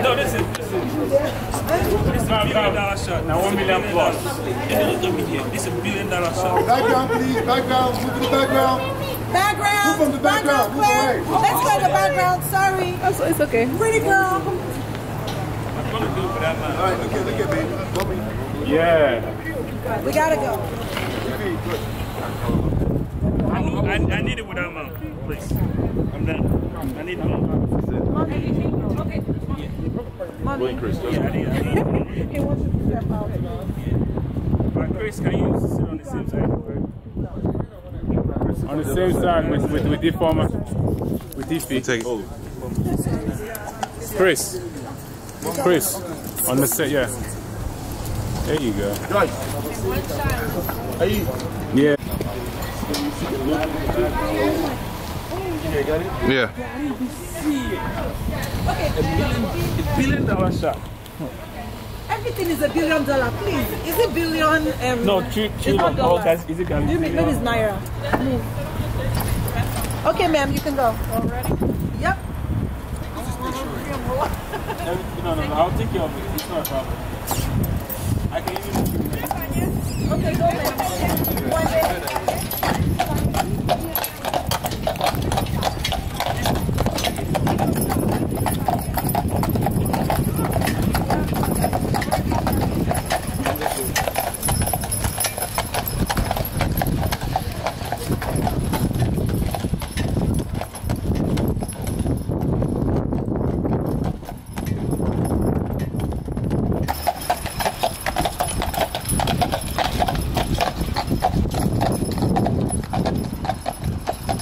No, this is $1 million shot. Now $1 million plus. This is $1 billion shot. Background, please. Background. Move to the background. background. Move from the background. Move away. Let's go to the background. Sorry. Oh, so it's okay. Pretty girl. I'm going to do it for that man. All right, look at baby. Yeah. We gotta go. I need it without mouth, please. I'm done. I need mouth. Mommy. Chris. Yeah, I need He wants to step out. But Chris, can you sit on the same side? On the same side with the former, with Ify. Take it. Chris, on the set, yeah. There you go. Yeah. Yeah. Okay. $1 billion shot. Everything is $1 billion, please. Is it billion? No, trillion. Dollars. Is it You mean maybe it's naira? Move. Okay, ma'am, you can go. Already? Yep. No, I'll take care of it. It's not a problem. I can use it. Okay, go, ma'am.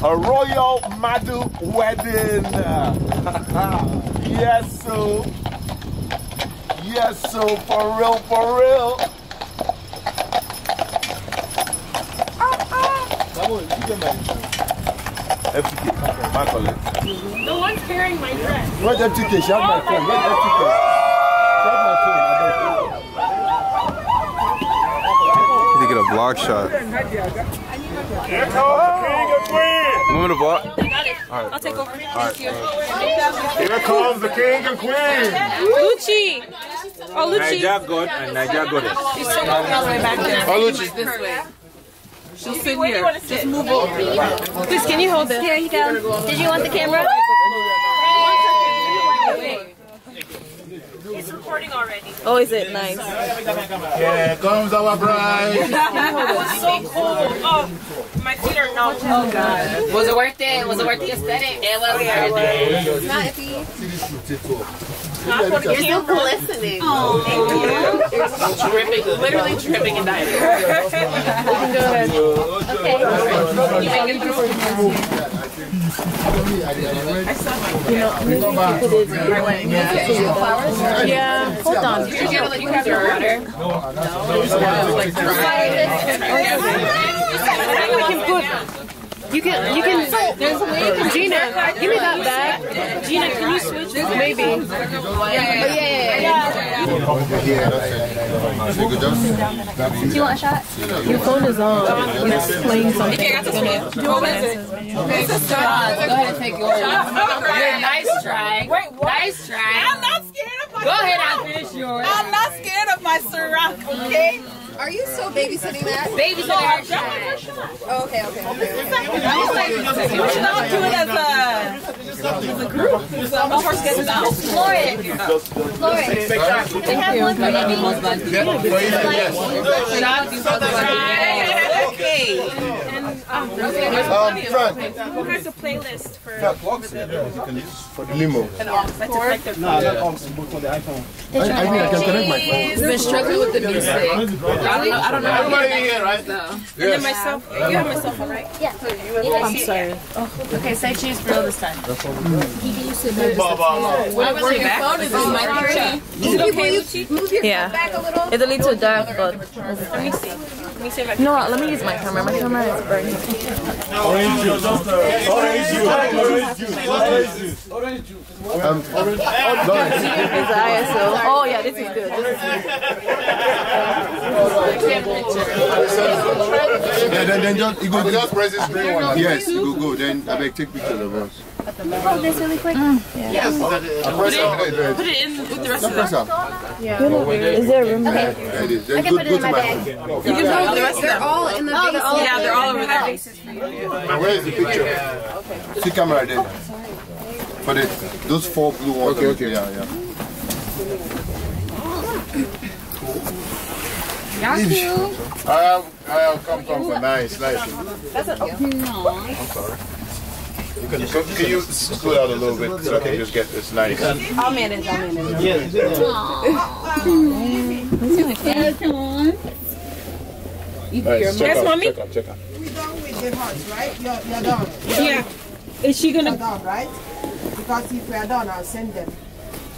A royal madu wedding. Yes, so. Yes, so for real, for real. FTK, The one's carrying my dress. Where's FTK? She has my phone. Where's FTK? get a vlog shot. Here comes the king and queen. Moving the vlog. I'll take over. Here comes the king and queen. Oluchi. Oh, Oluchi. Naija God and naijagoddess. She's sitting all the way back there. Oluchi. This way. She'll sit Where do you here. want to sit? Just move over. Please, can you hold this? Here you go. Did you want the camera? It's recording already. Oh, is it nice? Here comes our bride. It was so cold. Oh, my feet are numb. Oh, God. Was it worth it? Was it worth the aesthetic? It was worth it. Not if you. You're still glistening. Oh, thank you. Dripping, literally dripping and dying. Go ahead. Okay. You make it through. Yeah, hold on. You have your water. You can, there's a way. Gina, give me that bag. Gina, can you switch this? Maybe. Yeah. Do you want a shot? Your phone is on. It's playing something. Go ahead and take yours. Nice try. Nice try. I'm not scared of my Go ahead and finish yours. I'm not scared of my Ciroc, okay? Are you still babysitting that? Babysitting our Oh, okay. We should all do it as a group. So of course, get it out. Florence. They have one for baby. Okay. Who has a playlist for For the limo. I mean, I can connect my phone. We've been struggling with the music. I don't know. Everybody here, right? And then myself. You have myself, right? Yeah. I'm sorry. Okay, say cheese grill this time. Your phone is on my picture. Is it okay, Oluchi? Move your Yeah. back a little. It's a little dark, but Let me see. Let me see if I can. no, let me use my camera. My camera is burning. Orange juice. Orange juice. Orange juice. It's ISO. Oh yeah, this is good. Then just you go. Just press this green one. Yes, you go. Then I beg take pictures of us. Hold this really quick. Yes. Press it. Put it in with the rest of Press them. up. Yeah. Is there room? Okay. There it is. I Then can go put it to in my my bag. You can put the rest of them. All in the base. Yeah, they're all over there. Where is the picture? See camera there. For those 4 blue ones. Okay. Yeah. I have come nice. That's a, I'm sorry. Can you scoot out a little bit so I can just get this nice? I'll manage. Yes. Yes, mommy? Check out. We're done with the horse, right? You're done. Yeah. Is she You're gonna? done, right? Because if we are done, I'll send them.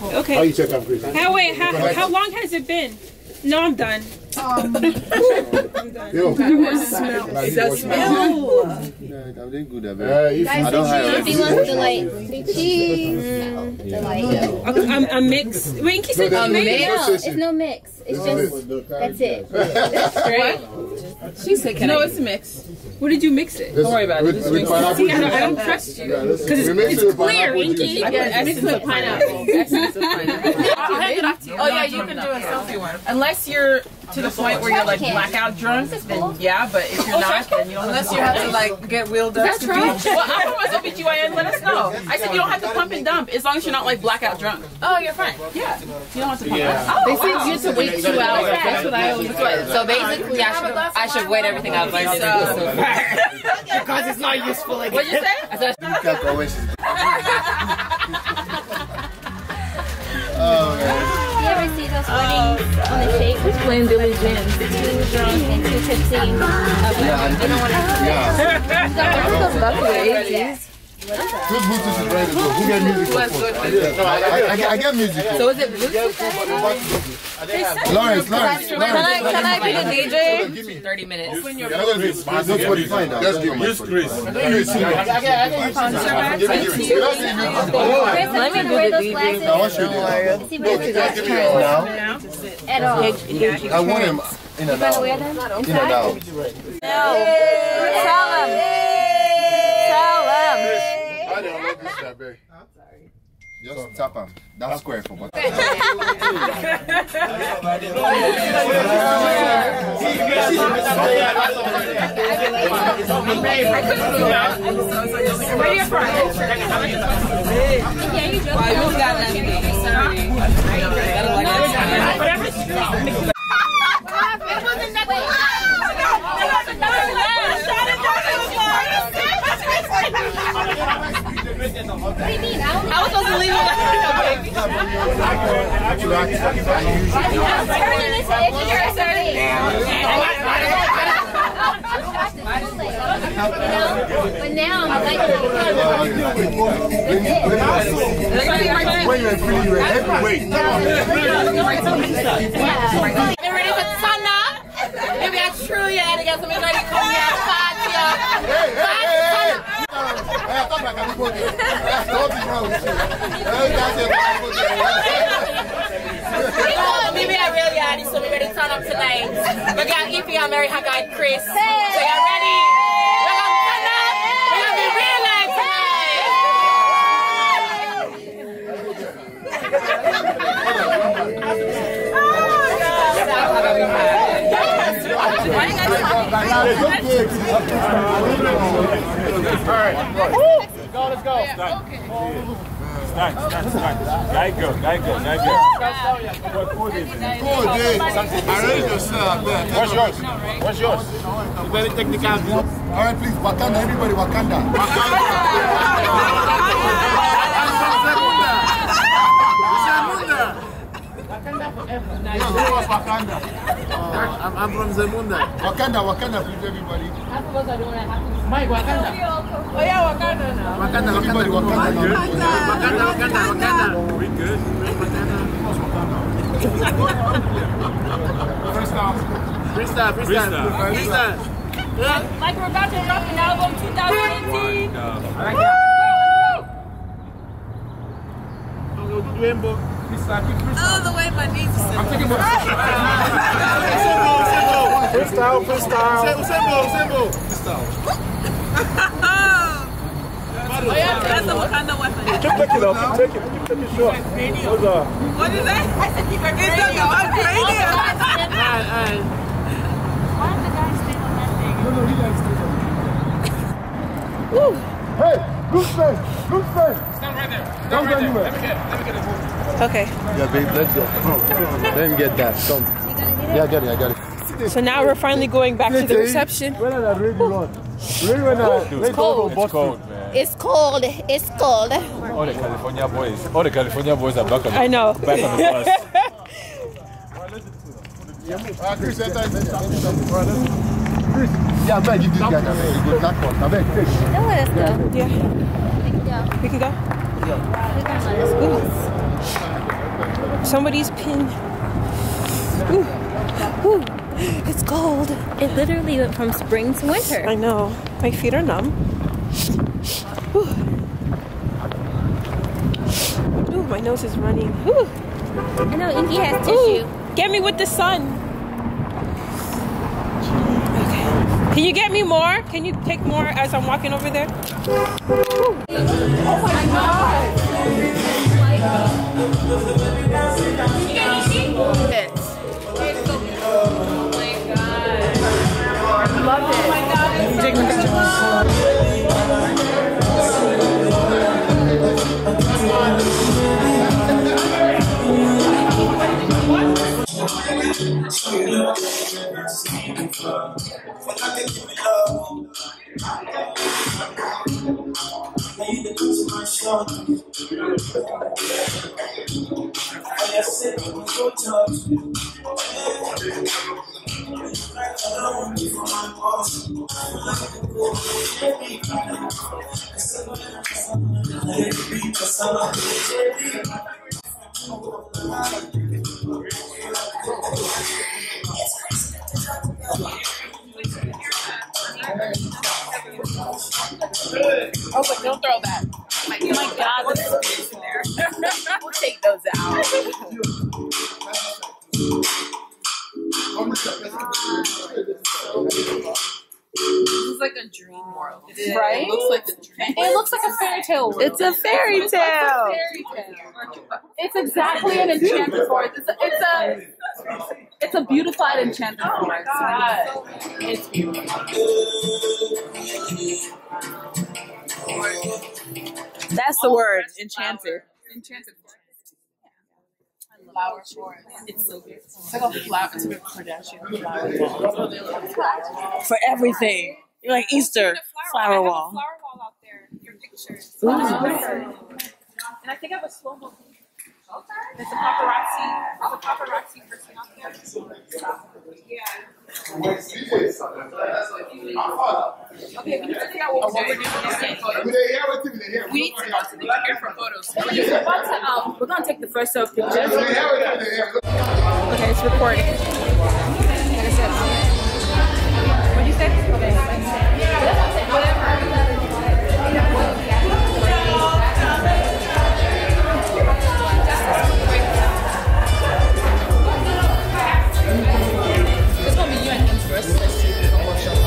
Okay. How you check out, Chris? How long has it been? No, I'm done. I'm done. Yo. It does smell. I'm doing good. Guys, he wants the like cheese. A mix. Wait, can you say No, mix? it's no mix. It's just that's it. She said, No, it's a mix. What did you mix it? Don't worry about it. With pineapple See, I don't trust you. Because it's clear, Inky. I mixed with pineapple. Essence of pineapple. I'll hand it off to you. Oh yeah, you can do a selfie one. Unless you're to the point where you're like blackout drunk, then yeah. But if you're not, then you don't. Unless you have to like get wheeled up. That's right. Well, I put myself at UIN. Let us know. I said you don't have to pump and dump as long as you're not like blackout drunk. Oh, you're fine. Yeah. You don't have to pump. Oh, they said you have to wait 2 hours. That's what I always do. So basically, I should wait everything I've learned. Because it's not useful. Like, what'd you say? I said, You can't always. Oh man. You ever see those weddings on the shape? Who's playing Billie Jean? 2 drunk and 2 tipsy. You don't want to. Yeah. Whose Bluetooth is ready to go? Who get music? No, I get music. so is it Bluetooth? Lawrence. Can I be the DJ? 30 minutes. No, 45 now. Just give me Chris. Chris, let me wear those glasses. I want you to See what it is. now. At all. I want him. In and out. In and out. No. Tell them. Tell them. I don't love this strawberry. Just tap them. That's square for butter. Ready or fried? Yeah, you just got nothing. What do you mean? I was supposed to leave it. But now I'm like, when you're feeling your heavyweight. You ready for Sana? Maybe I truly had to get some ready to come here. Maybe I really had it, so we're ready to turn up tonight. We got Ify and Ify Chris. So y'all ready? We're gonna turn up. We're gonna be real live Let's go. Start. Go. Arrange yourself. What's yours? Very technical. All right, please, Wakanda, everybody, Wakanda. I'm from Zemunda. Wakanda, please, everybody. Mike, Wakanda. Oh yeah, Wakanda now. Wakanda. We good. Freestyle. like we're about to drop an album 2018. I like that. Oh, the way my knees are I'm taking freestyle. Oh yeah, that's the Wakanda weapon. Keep taking off. Keep taking short. What is that? I said keep it radio. I'm radio. Why don't the guys stay on that thing? No, he likes to stay on. Hey, good friend. Stand right there. Don't go anywhere. Let me get it. Okay. Yeah, babe, let's go. Let me get that. Come. Yeah, I got it. So now we're finally going back to the reception. When are they ready run? It's cold. It's cold, man. It's cold. All the California boys are back on the I know. Back on the bus. Chris, yeah, I beg you this guy. I beg you go that one. I beg, take. No, let's go. Yeah. We can go? Ooh. Somebody's pin. Ooh. It's cold. It literally went from spring to winter. I know. My feet are numb. Ooh. Ooh, my nose is running. Ooh. I know Inky has tissue. Ooh. Get me with the sun. Okay. Can you get me more? Can you take more as I'm walking over there? Ooh. Oh my God. You got any sheep? Oh my God. I love it. Oh my God. Take my picture. Oh, but don't throw that. Oh my God, there's space in there. We'll take those out. world. Right? It looks like It looks like a fairy tale world. It's a fairy tale. It's exactly an enchanted forest. It's a beautified enchanted forest. It's beautiful. That's the word, enchanted. Enchanted forest. Flower forest. It's so beautiful. It's like a flower. It's like a Kardashian flower. For everything. You're like Easter flower wall. Flower wall out there. Your pictures. Ooh. And I think I have a slow-mo. There's a paparazzi. There's a paparazzi person out there. Yeah. Okay, we need to figure out what we're doing. We need to go to the here for photos. We're going to take the first set of pictures. Okay, it's recording. What'd you say? It's gonna be you and him first. Let's see if we can wash up.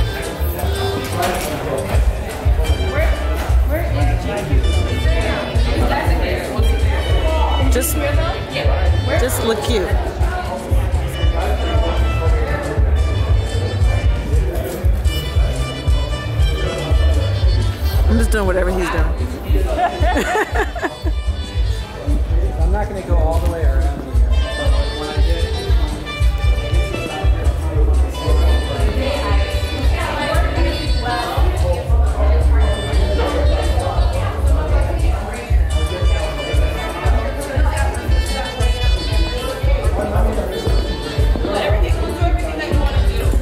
Where is Just look cute. I'm just doing whatever he's doing. I'm not going to go all the way around here. But when I get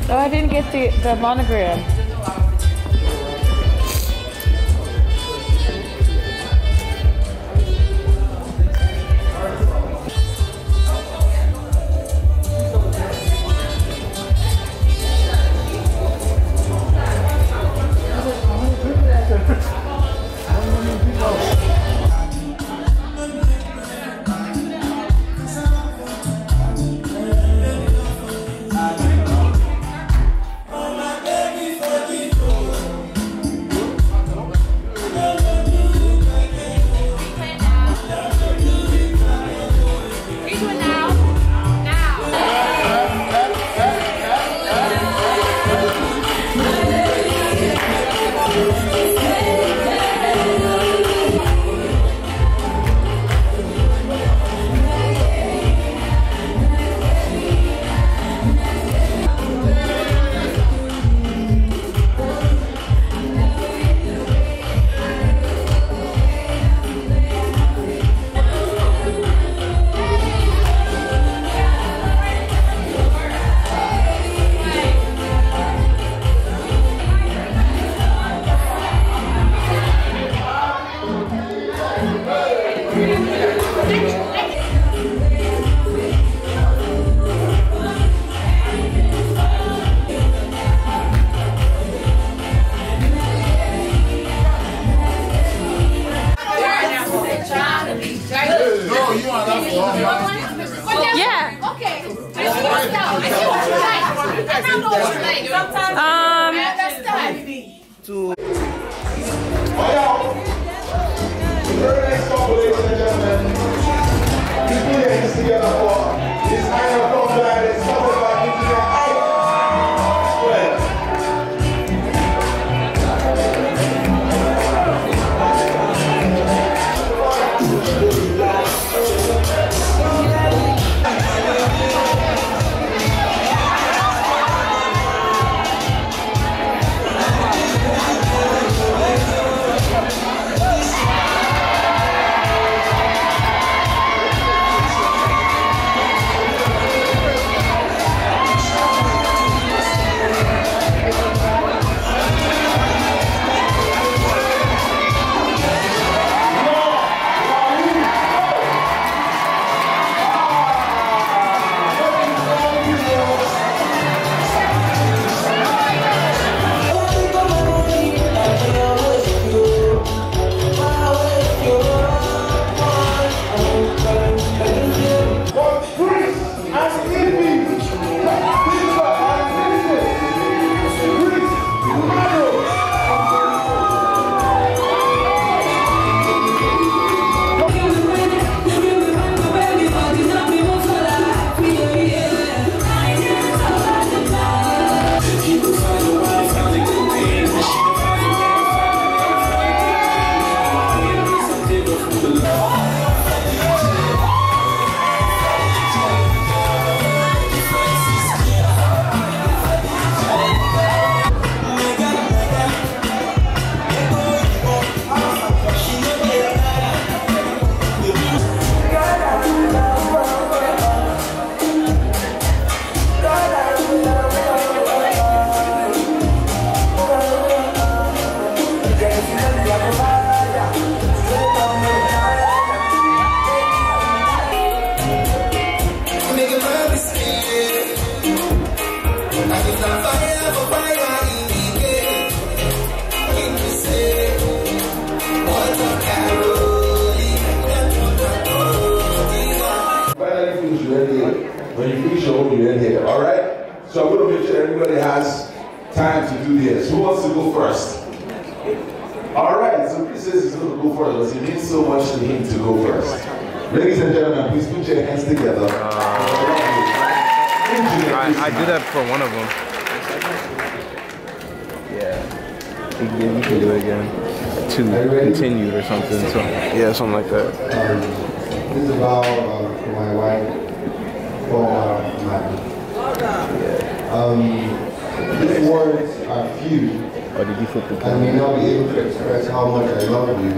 Oh, I didn't get the monogram. know you're in here, all right? So I'm going to make sure everybody has time to do this. Who wants to go first? All right, so Chris says he's going to go first, but it means so much to him to go first. Ladies and gentlemen, please put your hands together. I did that for one of them. Yeah. You can do it again. Two, continued or something. So, yeah, something like that. This is about my wife, for these words are few. Or did you flip the I may not be able to express how much I love you,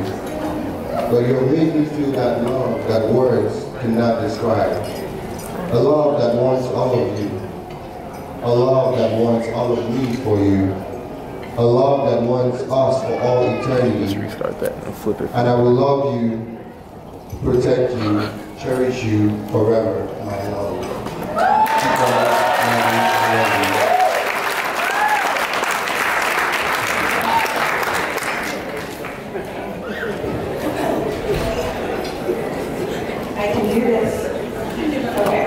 but you'll make me feel that love that words cannot describe. A love that wants all of you. A love that wants all of me for you. A love that wants us for all eternity. Just restart that and flip it. And I will love you, protect you, cherish you forever, my love. I can do this. Okay.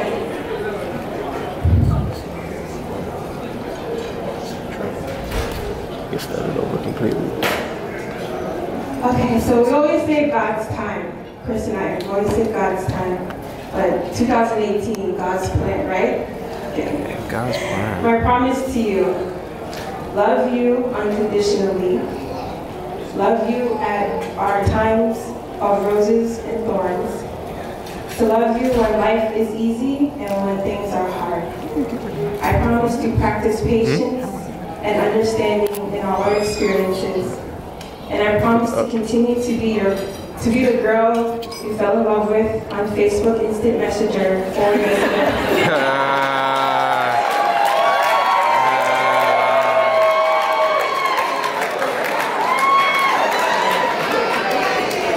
Get started over completely. Okay, so we always say God's time. Chris and I always say God's time. But 2018, God's plan, right? Okay. God's plan. My promise to you, love you unconditionally. Love you at our times of roses and thorns. To love you when life is easy and when things are hard. I promise to practice patience and understanding in all our experiences. And I promise to continue to be the girl you fell in love with on Facebook Instant Messenger 4 years ago.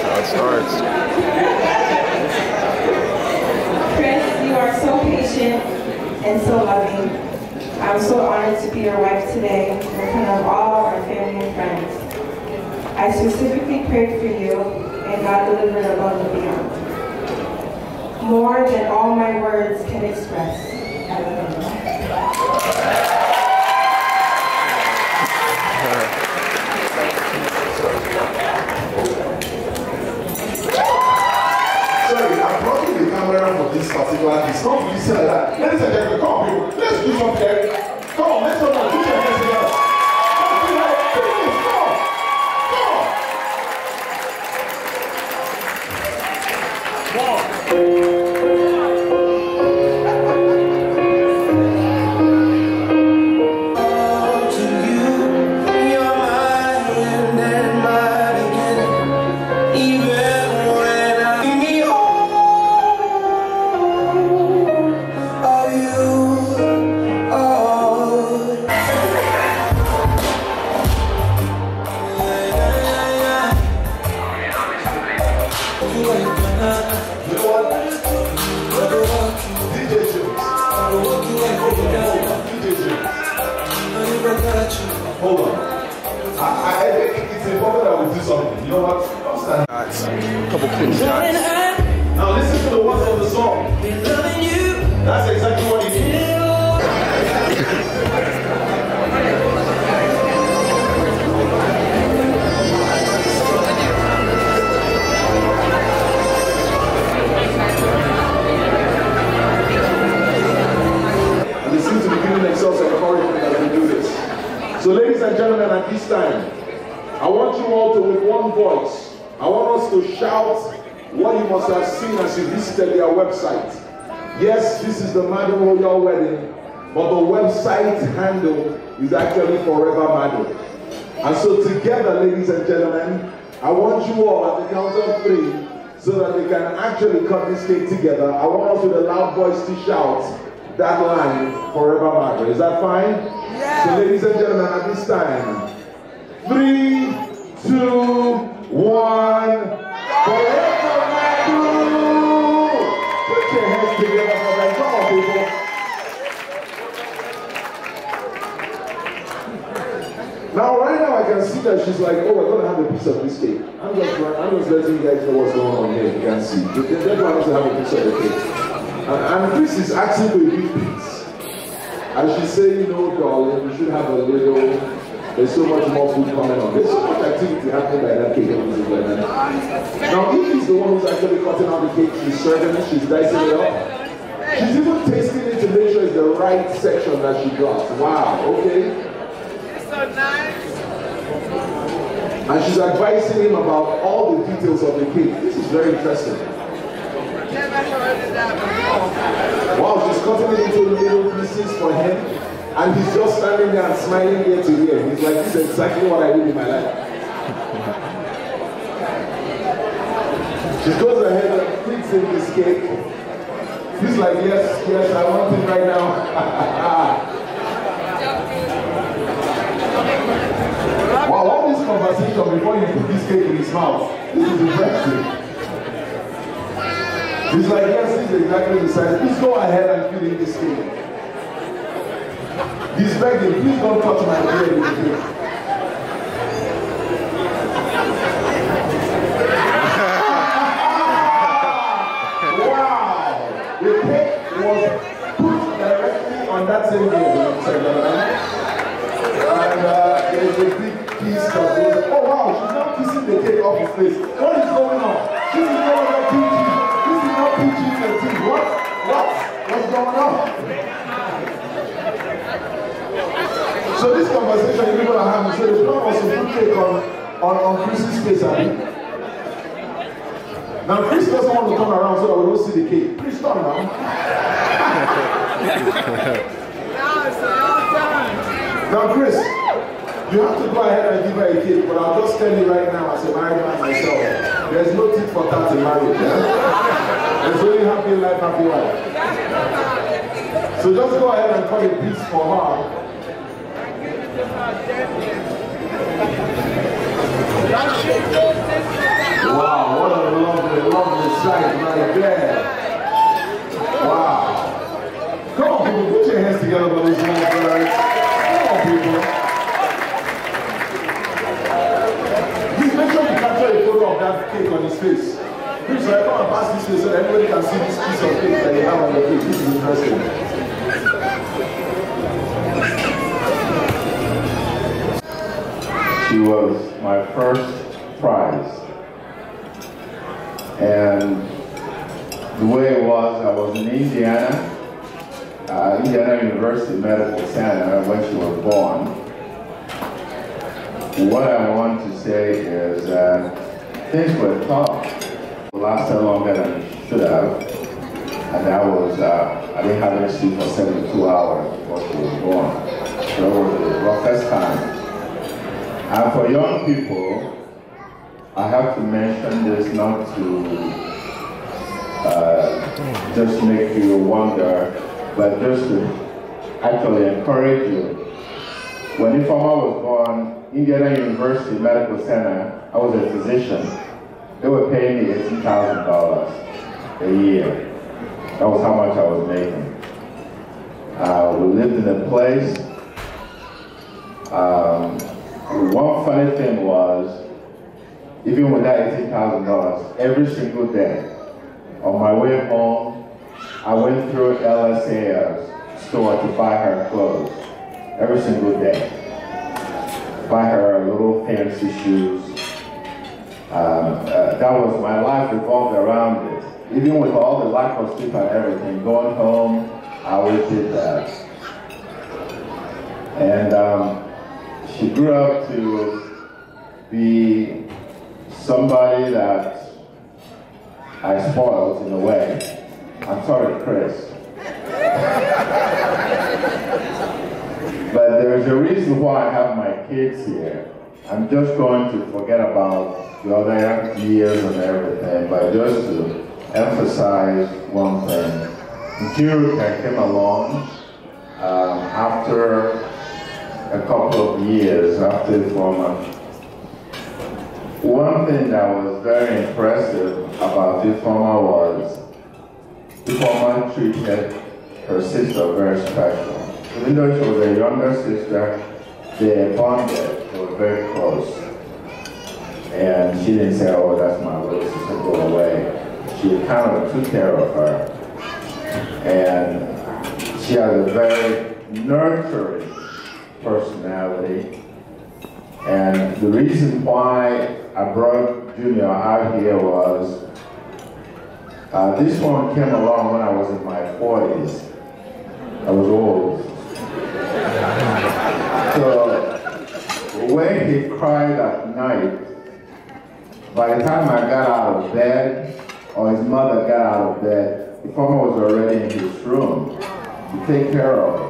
How it starts. Chris, you are so patient and so loving. I'm so honored to be your wife today in front of all our family and friends. I specifically prayed for you, and God delivered above and beyond. More than all my words can express. I love you. Sorry, I'm blocking the camera for this particular piece. Don't really say like that. Ladies and gentlemen, come on, people. Let's do something. Come on, let's go. Put your hands together. Hold on. I think it's important that we do something. You know what? Come stand. Couple quick shots. Now listen to the words of the song. That's exactly what it means. And they seem to be giving themselves encouragement as we do this. So ladies and gentlemen, at this time, I want you all to, with one voice, I want us to shout what you must have seen as you visited their website. Yes, this is the Madam Royalwedding, but the website handle is actually Forever Madam. And so together, ladies and gentlemen, I want you all at the count of 3, so that we can actually cut this cake together. I want us with a loud voice to shout that line, Forever Madam. Is that fine? Yeah. So ladies and gentlemen, at this time, 3, 2, 1, Forever Madam! Put your hands together for that. Come on, people. Now, right now, I can see that she's like, oh, we're going to have a piece of this cake. I'm just letting you guys know what's going on here. You can see. They're going to have a piece of the cake. And Chris is asking for a big piece. And she's saying, no, darling, you should have a little. There's so much more food coming on. There's so much activity happening by that cake. Now, Ify's the one who's actually cutting out the cake. She's serving it, she's dicing it up. She's even tasting it to make sure it's the right section that she got. Wow, okay. It's so nice. And she's advising him about all the details of the cake. This is very interesting. Never heard of that before. Wow, she's cutting it into little pieces for him. And he's just standing there and smiling ear to ear. He's like, this is exactly what I did in my life. She goes ahead and flicks in this cake. He's like, yes, yes, I want it right now. Wow, all this conversation before you put this cake in his mouth. This is interesting. He's like, yes, this is exactly the size. Please go ahead and fill in this cake. He's begging, please don't touch my ear with the cake. Wow! The cake was put directly on that same day. And there's a big piece of this. Oh wow, she's not kissing the cake off his face. What is going on? This is no longer PG. This is not PG-13. What? What's going on? So this conversation you people are having, so there's no more some good cake on Chris's face, I mean. Now Chris doesn't want to come around so that we don't see the cake. Chris, come now. Now it's all done. Now Chris, you have to go ahead and give her a cake, but I'll just tell you right now as a married man myself, there's no tit for tat in marriage. Yeah? There's only happy life, happy life. So just go ahead and cut a piece for her. Wow, what a lovely, lovely sight right there. Wow. Come on, people, put your hands together for this small birds. Come on, people. Please make sure you capture a photo of that cake on his face. Please, so I come and pass this way so that everybody can see this piece of cake that you have on your face. This is interesting. She was my first prize. And the way it was, I was in Indiana University Medical Center when she was born. What I want to say is that things were tough. It lasted longer than it should have. And that was, I didn't have any sleep for 72 hours before she was born. So it was the roughest time. And for young people, I have to mention this not to just make you wonder, but just to actually encourage you. When Ify was born, Indiana University Medical Center, I was a physician. They were paying me $18,000 a year. That was how much I was making. We lived in a place. One funny thing was, even with that $18,000, every single day, on my way home, I went through LSA's store to buy her clothes. Every single day. Buy her little fancy shoes. That was, my life revolved around it. Even with all the lack of sleep and everything, going home, I always did that. And she grew up to be somebody that I spoiled in a way. I'm sorry, Chris. But there's a reason why I have my kids here. I'm just going to forget about the other years and everything, but just to emphasize one thing. Nigerian came along after a couple of years after the former. One thing that was very impressive about the former was the former treated her sister very special. Even though she was a younger sister, they bonded, they were very close. And she didn't say, oh, that's my little sister, go away. She kind of took care of her. And she has a very nurturing personality. And the reason why I brought Junior out here was this one came along when I was in my 40s. I was old. So when he cried at night, by the time I got out of bed, or his mother got out of bed, the farmer was already in his room to take care of him.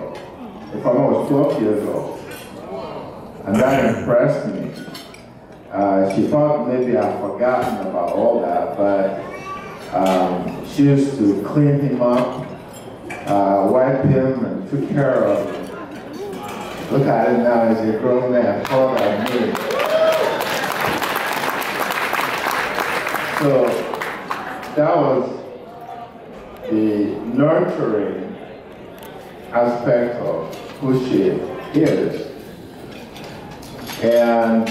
The farmer was 12 years old. And that impressed me. She thought maybe I'd forgotten about all that, but she used to clean him up, wipe him, and took care of him. Look at it now as a grown man, taller than me. So that was the nurturing aspect of who she is. And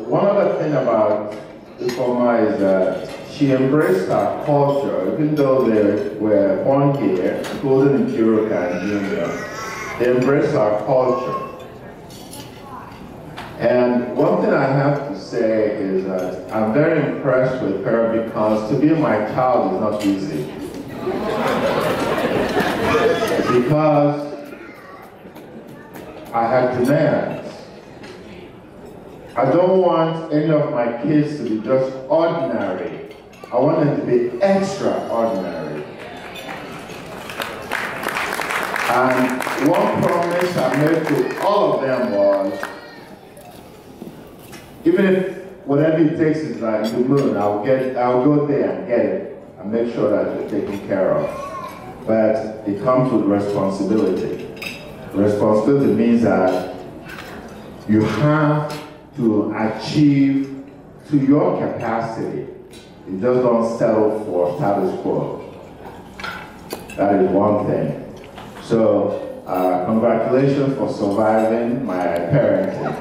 one other thing about Ifeoma is that she embraced our culture, even though they were born here, including Kiruka and Junior. They embrace our culture. And one thing I have to say is that I'm very impressed with her because to be my child is not easy. Because I have demands. I don't want any of my kids to be just ordinary. I want them to be extraordinary. And one promise I made to all of them was, even if whatever it takes is like the moon, I'll go there and get it and make sure that you're taken care of. But it comes with responsibility. Responsibility means that you have to achieve to your capacity. You just don't settle for status quo. That is one thing. So, congratulations for surviving my parenting.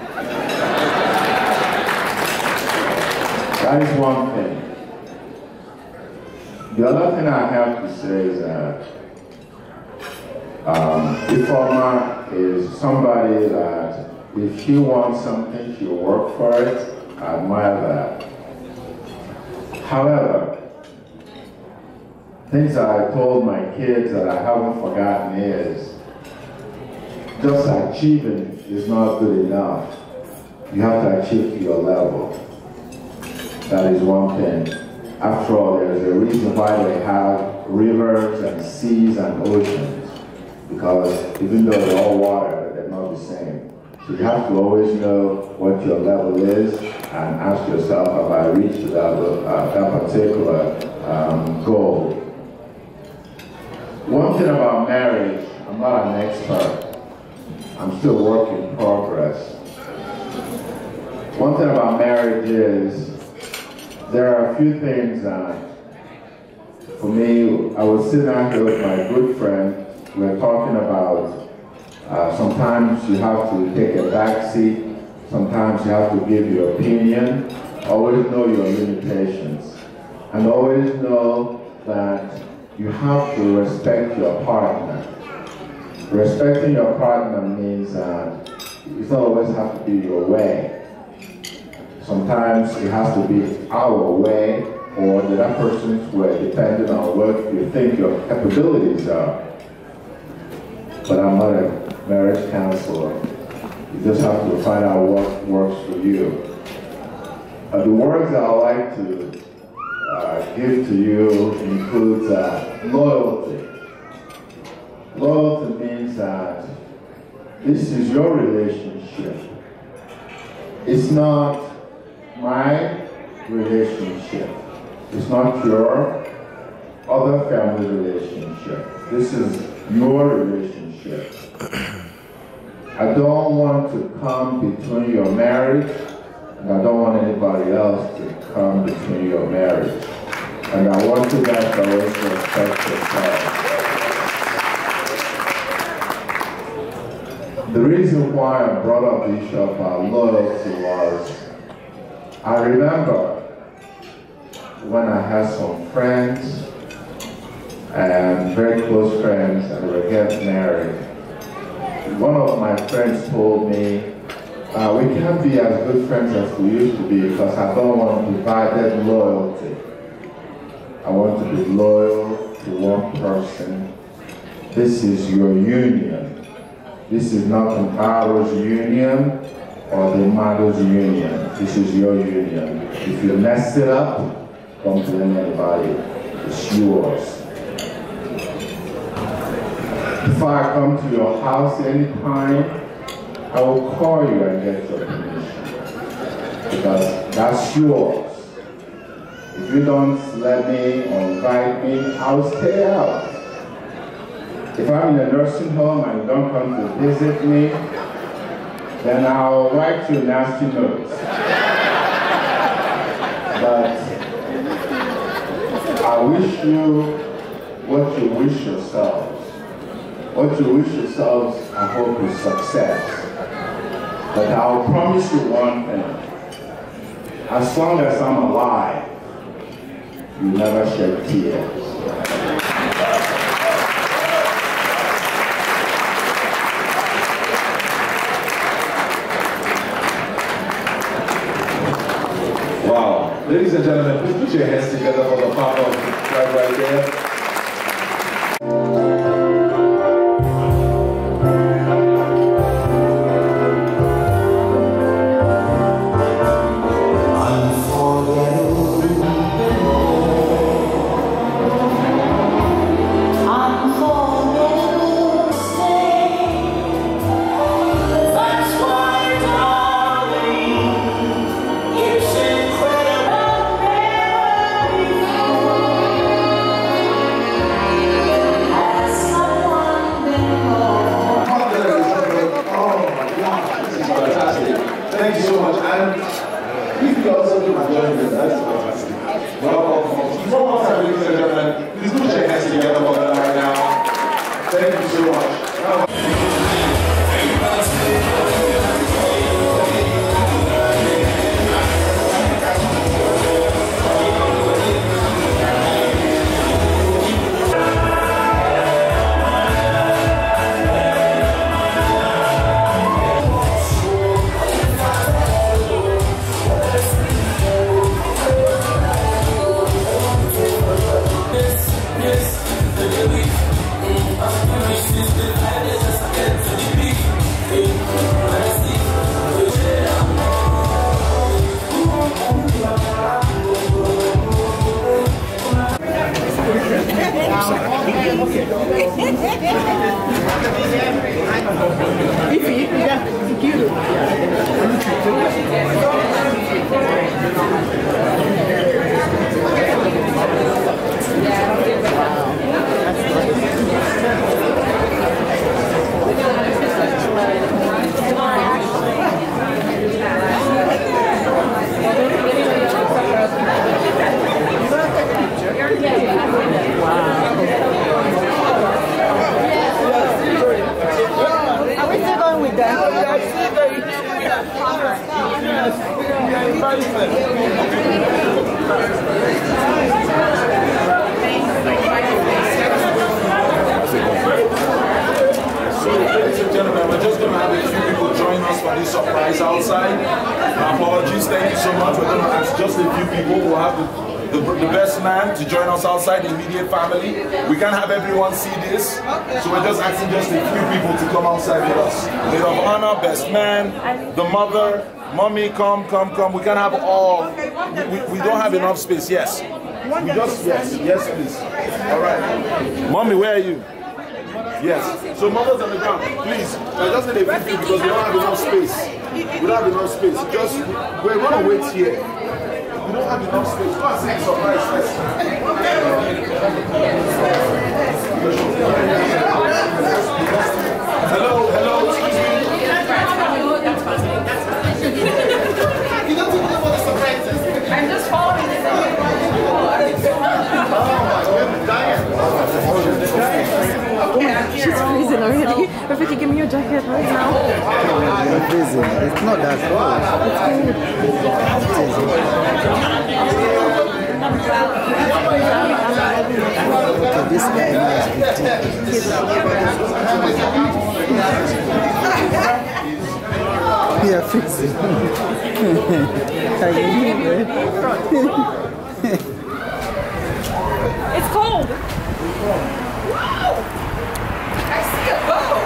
That is one thing. The other thing I have to say is that Ifeoma is somebody that if she wants something, she'll work for it. I admire that. However, things I told my kids that I haven't forgotten is just achieving is not good enough. You have to achieve to your level. That is one thing. After all, there is a reason why they have rivers and seas and oceans. Because even though they're all water, they're not the same. So you have to always know what your level is and ask yourself, have I reached that particular goal? One thing about marriage, I'm not an expert. I'm still work in progress. One thing about marriage is there are a few things that, for me, I was sitting out here with my good friend. We were talking about sometimes you have to take a back seat. Sometimes you have to give your opinion. Always know your limitations. And always know that you have to respect your partner. Respecting your partner means that it doesn't always have to be your way. Sometimes it has to be our way or the other person's way, depending on what you think your capabilities are. But I'm not a marriage counselor. You just have to find out what works for you. The words I like to give to you includes loyalty. Loyalty means that this is your relationship. It's not my relationship. It's not your other family relationship. This is your relationship. I don't want to come between your marriage, and I don't want anybody else to come between your marriage. And I want you guys to always respect yourself. The reason why I brought up the issue about loyalty was, I remember when I had some friends, and very close friends, and they were getting married. One of my friends told me, we can't be as good friends as we used to be because I don't want divided loyalty. I want to be loyal to one person. This is your union. This is not the Pharaoh's union or the Mado's union. This is your union. If you mess it up, don't blame anybody. It's yours. If I come to your house anytime, I will call you and get your permission. Because that's yours. If you don't let me or invite me, I'll stay out. If I'm in a nursing home and you don't come to visit me, then I'll write you nasty notes. But I wish you what you wish yourselves. What you wish yourselves, I hope, is success. But I'll promise you one thing. As long as I'm alive, you never shed tears. Wow. Ladies and gentlemen, please put your hands together for the Papa right there. Thank you so much. And if you also do my journey, that's fantastic. Welcome. One more time, ladies and gentlemen, please put your hands together for them right now. Thank you so much. Ladies and gentlemen, we're just going to have a few people join us for this surprise outside. Apologies, thank you so much. We're going to ask just a few people. We'll have the best man to join us outside, the immediate family. We can't have everyone see this, so we're just asking just a few people to come outside with us. Maid of honor, best man, the mother, mommy, come. We can't have all. We don't have enough space. Yes. We just yes, please. All right. Mommy, where are you? Yes. So mothers on the ground, please. I just need a few because we don't have enough space. We don't have enough space. We're going to wait here. We don't have enough space. Go and say surprise first. Hello, excuse me. You don't think about the surprises. I'm just following this. She's freezing already. Rebecca, give me your jacket right now. I'm freezing. It's not that cold. It's cold. this guy knows yeah, fix it. How you doing? It's cold. Wow! I see a bow.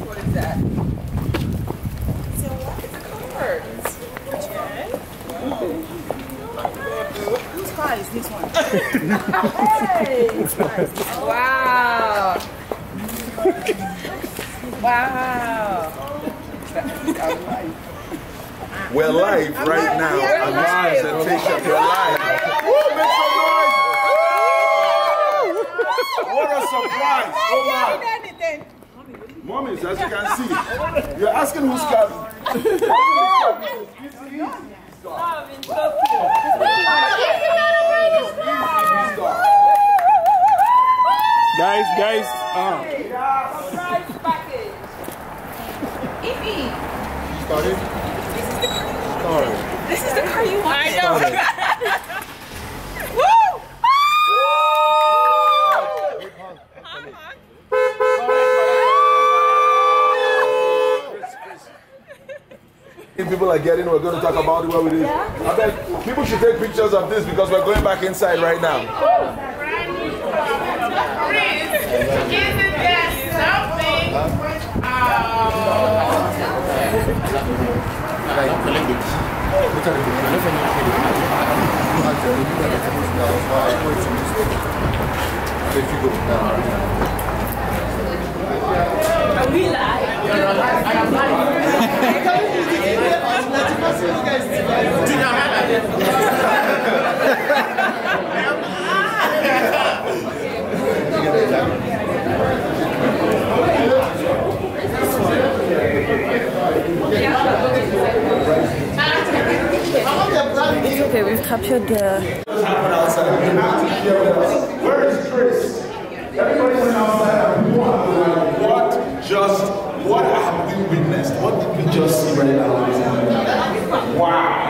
What is that? So what is the cards? Okay. Whose card is this one? Hey! Wow! Wow! We're live right now. Amara presentation. We're live. Woo, make some noise! What a surprise! Oh my! Mommies, as you can see, you're asking who's got. Guys. Surprise package. Ify. Started? This is the car you want. I know. If people are getting, we're going to talk about what it is. I bet people should take pictures of this because we're going back inside right now. We live. Okay, we've captured the... Where is Chris? Everybody went outside and what have we witnessed? What did we just see right now? Wow.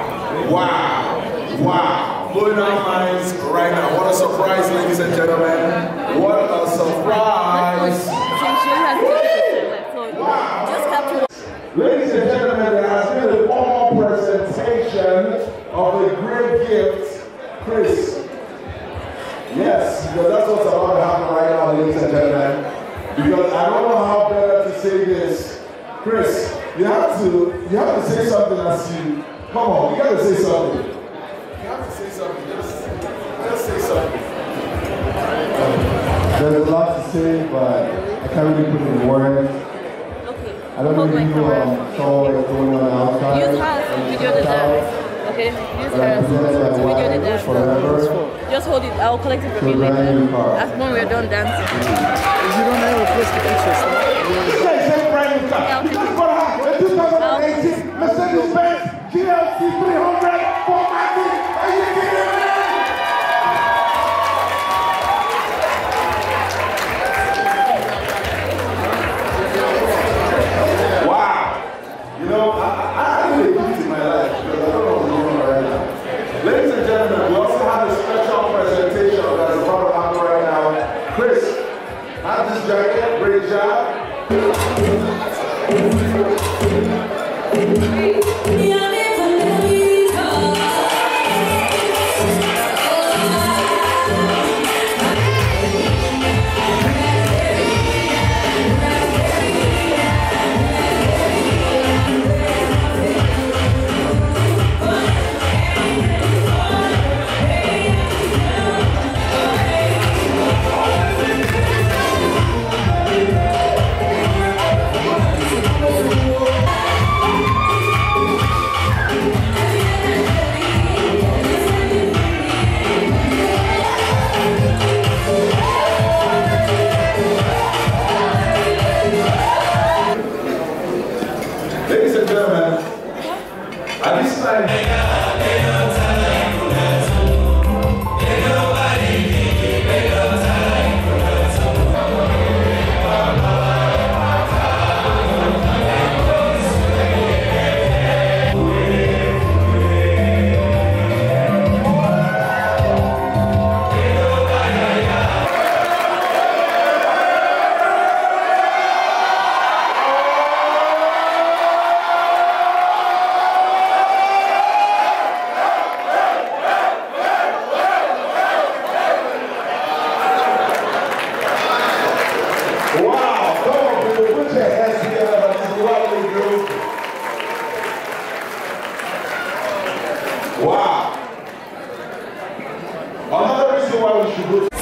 Blowing our minds right now. What a surprise, ladies and gentlemen. What a surprise. Ladies and gentlemen, there has been a formal presentation of a great gift, Chris. Yes, because that's what's about to happen right now, ladies and gentlemen. Because I don't know how better to say this. Chris, you have to say something as you come on, you gotta say something. You have to say something. Just say something. There's a lot to say, but I can't really put it in words. I don't know if you saw what's going on outside. Use hands to video the dance. Okay? Use hands to video the dance. Just hold it. I'll collect it from you later. That's when we're done dancing. If you don't have a place to pictures, The 2018 Mercedes-Benz GLC 300 formatting. Are you kidding me? Wow. You know, I really used in my life because I don't know what's going on right now. Ladies and gentlemen, we also have a special presentation that is about to happen right now. Chris, have this jacket, great job. why we should go to